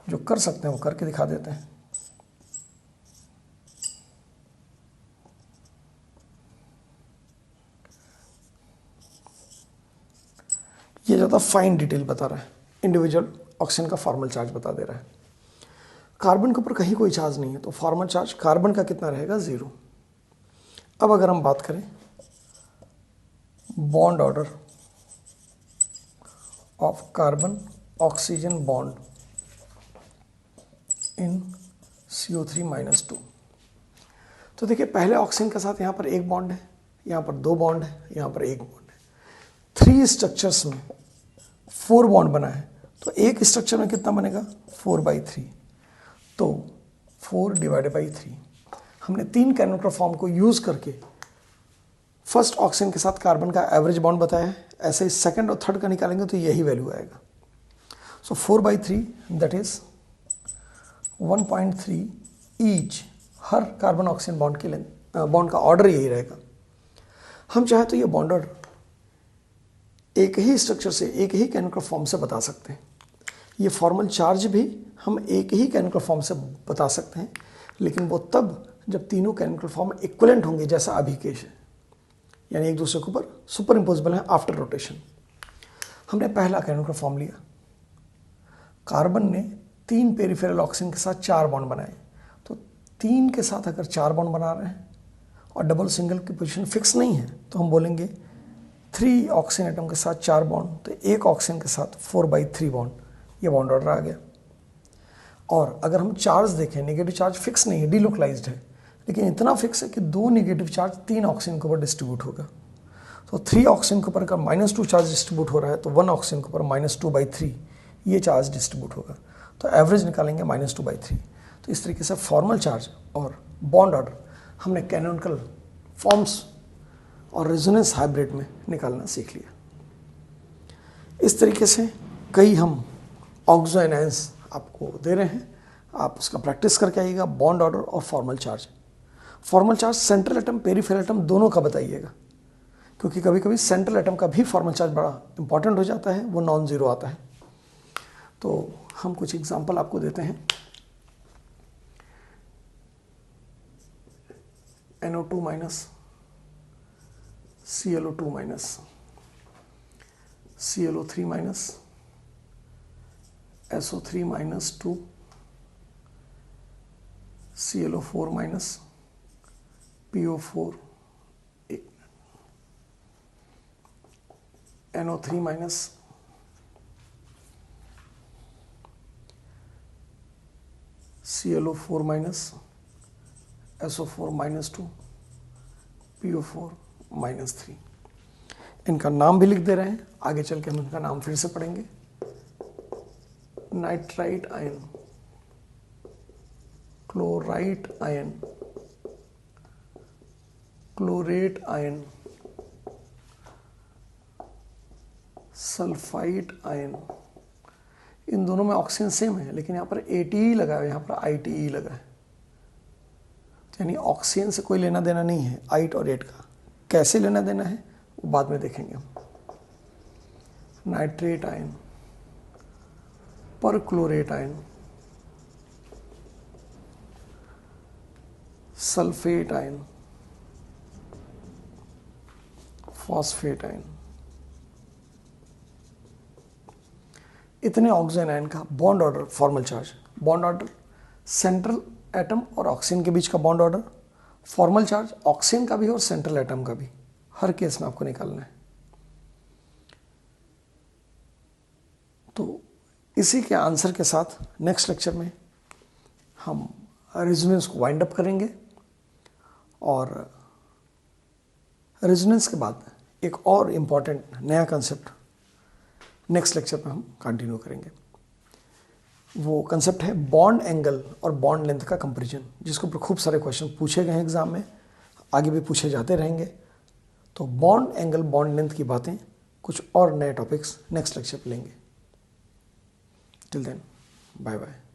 जो कर सकते हैं वो करके दिखा देते हैं। ये ज़्यादा फाइन डिटेल बता रहा है, इंडिविजुअल ऑक्सीजन का फॉर्मल चार्ज बता दे रहा है। कार्बन के ऊपर कहीं कोई चार्ज नहीं है, तो फॉर्मल चार्ज कार्बन का कितना रहेगा, 0। अब अगर हम बात करें bond order of carbon oxygen bond in CO3-2, तो देखिए पहले ऑक्सीजन के साथ यहाँ पर एक बॉन्ड है, यहाँ पर 2 बॉन्ड है, यहाँ पर एक बॉन्ड है। 3 स्ट्रक्चर्स में 4 बॉन्ड बना है, तो एक स्ट्रक्चर में कितना बनेगा, 4/3। तो 4/3 हमने 3 कैनोग्राफॉर्म को यूज करके फर्स्ट ऑक्सीजन के साथ कार्बन का एवरेज बॉन्ड बताया है। ऐसे ही सेकंड और थर्ड का निकालेंगे तो यही वैल्यू आएगा। सो 4/3 that is 1.3 each, her carbon oxygen bond के लेंथ, बॉन्ड का ऑर्डर यही रहेगा। हम चाहे तो ये बॉन्ड ऑर्डर एक ही स्ट्रक्चर से, एक ही केमिकल फॉर्म से बता सकते हैं। ये फॉर्मल चार्ज भी हम एक ही केमिकल फॉर्म से बता सकते हैं, लेकिन वो तब जब तीनों केमिकल फॉर्म इक्विवेलेंट होंगे, जैसा अभी केस है, यानी एक दूसरे के ऊपर सुपर इम्पोजिबल है आफ्टर रोटेशन। हमने पहला केमिकल फॉर्म लिया, कार्बन ने 3 पेरिफेरल ऑक्सीजन के साथ 4 बॉन्ड बनाए। तो 3 के साथ अगर 4 बॉन्ड बना रहे हैं और डबल सिंगल की पोजीशन फिक्स नहीं है, तो हम बोलेंगे 3 ऑक्सीजन एटम के साथ 4 बॉन्ड, तो एक ऑक्सीजन के साथ 4/3 बॉन्ड, ये बॉन्ड ऑर्डर आ गया। और अगर हम चार्ज देखें, नेगेटिव चार्ज फिक्स नहीं है, डिलोकलाइज्ड है, लेकिन इतना फिक्स है कि 2 नेगेटिव चार्ज 3 ऑक्सीजन के ऊपर डिस्ट्रीब्यूट होगा। तो 3 ऑक्सीजन के ऊपर अगर -2 चार्ज डिस्ट्रीब्यूट हो रहा है, तो 1 ऑक्सीजन के ऊपर -2/3 ये चार्ज डिस्ट्रीब्यूट होगा। तो एवरेज निकालेंगे -2/3। तो इस तरीके से फॉर्मल चार्ज और बॉन्ड ऑर्डर हमने कैनोनिकल फॉर्म्स और रेजोनेंस हाइब्रिड में निकालना सीख लिया। इस तरीके से कई हम ऑक्सो एनायंस आपको दे रहे हैं, आप उसका प्रैक्टिस करके आइएगा। बॉन्ड ऑर्डर और formal charge, formal charge central atom peripheral atom दोनों का बताइएगा, क्योंकि कभी कभी सेंट्रल एटम का भी फॉर्मल चार्ज बड़ा इंपॉर्टेंट हो जाता है, वो नॉन जीरो आता है। तो हम कुछ एग्जांपल आपको देते हैं। NO2-, ClO2-, ClO3-, SO3-2, ClO4-, PO4, NO3-, ClO4-, SO4-2, PO4-3। इनका नाम भी लिख दे रहे हैं, आगे चल के हम इनका नाम फिर से पढ़ेंगे। Nitrite ion, chlorite ion, chlorate ion, sulphite ion. इन दोनों में ऑक्सीजन सेम है, लेकिन यहाँ पर ATE लगा है, यहाँ पर ITE लगा है। यानी ऑक्सीजन से कोई लेना देना नहीं है आइट और एट का। कैसे लेना देना है वो बाद में देखेंगे हम। Nitrate ion, perchlorate ion, sulphate ion, phosphate ion, इतने ऑक्सीजन आयन का bond order, formal charge. Bond order central atom और ऑक्सीजन के बीच का bond order, formal charge oxygen का भी और सेंट्रल एटम का भी, हर केस में आपको निकालना है। तो इसी के आंसर के साथ नेक्स्ट लेक्चर में हम रेजोनेंस को वाइंड अप करेंगे, और रेजोनेंस के बाद एक और इम्पॉर्टेंट नया कंसेप्ट नेक्स्ट लेक्चर में हम कंटिन्यू करेंगे। वो कंसेप्ट है बॉन्ड एंगल और बॉन्ड लेंथ का कंपैरिजन, जिसके ऊपर खूब सारे क्वेश्चन पूछे गए हैं एग्जाम में, आगे भी पूछे जाते रहेंगे। तो बॉन्ड एंगल, बॉन्ड लेंथ की बातें, कुछ और नए टॉपिक्स नेक्स्ट लेक्चर पे लेंगे। Till then, bye bye.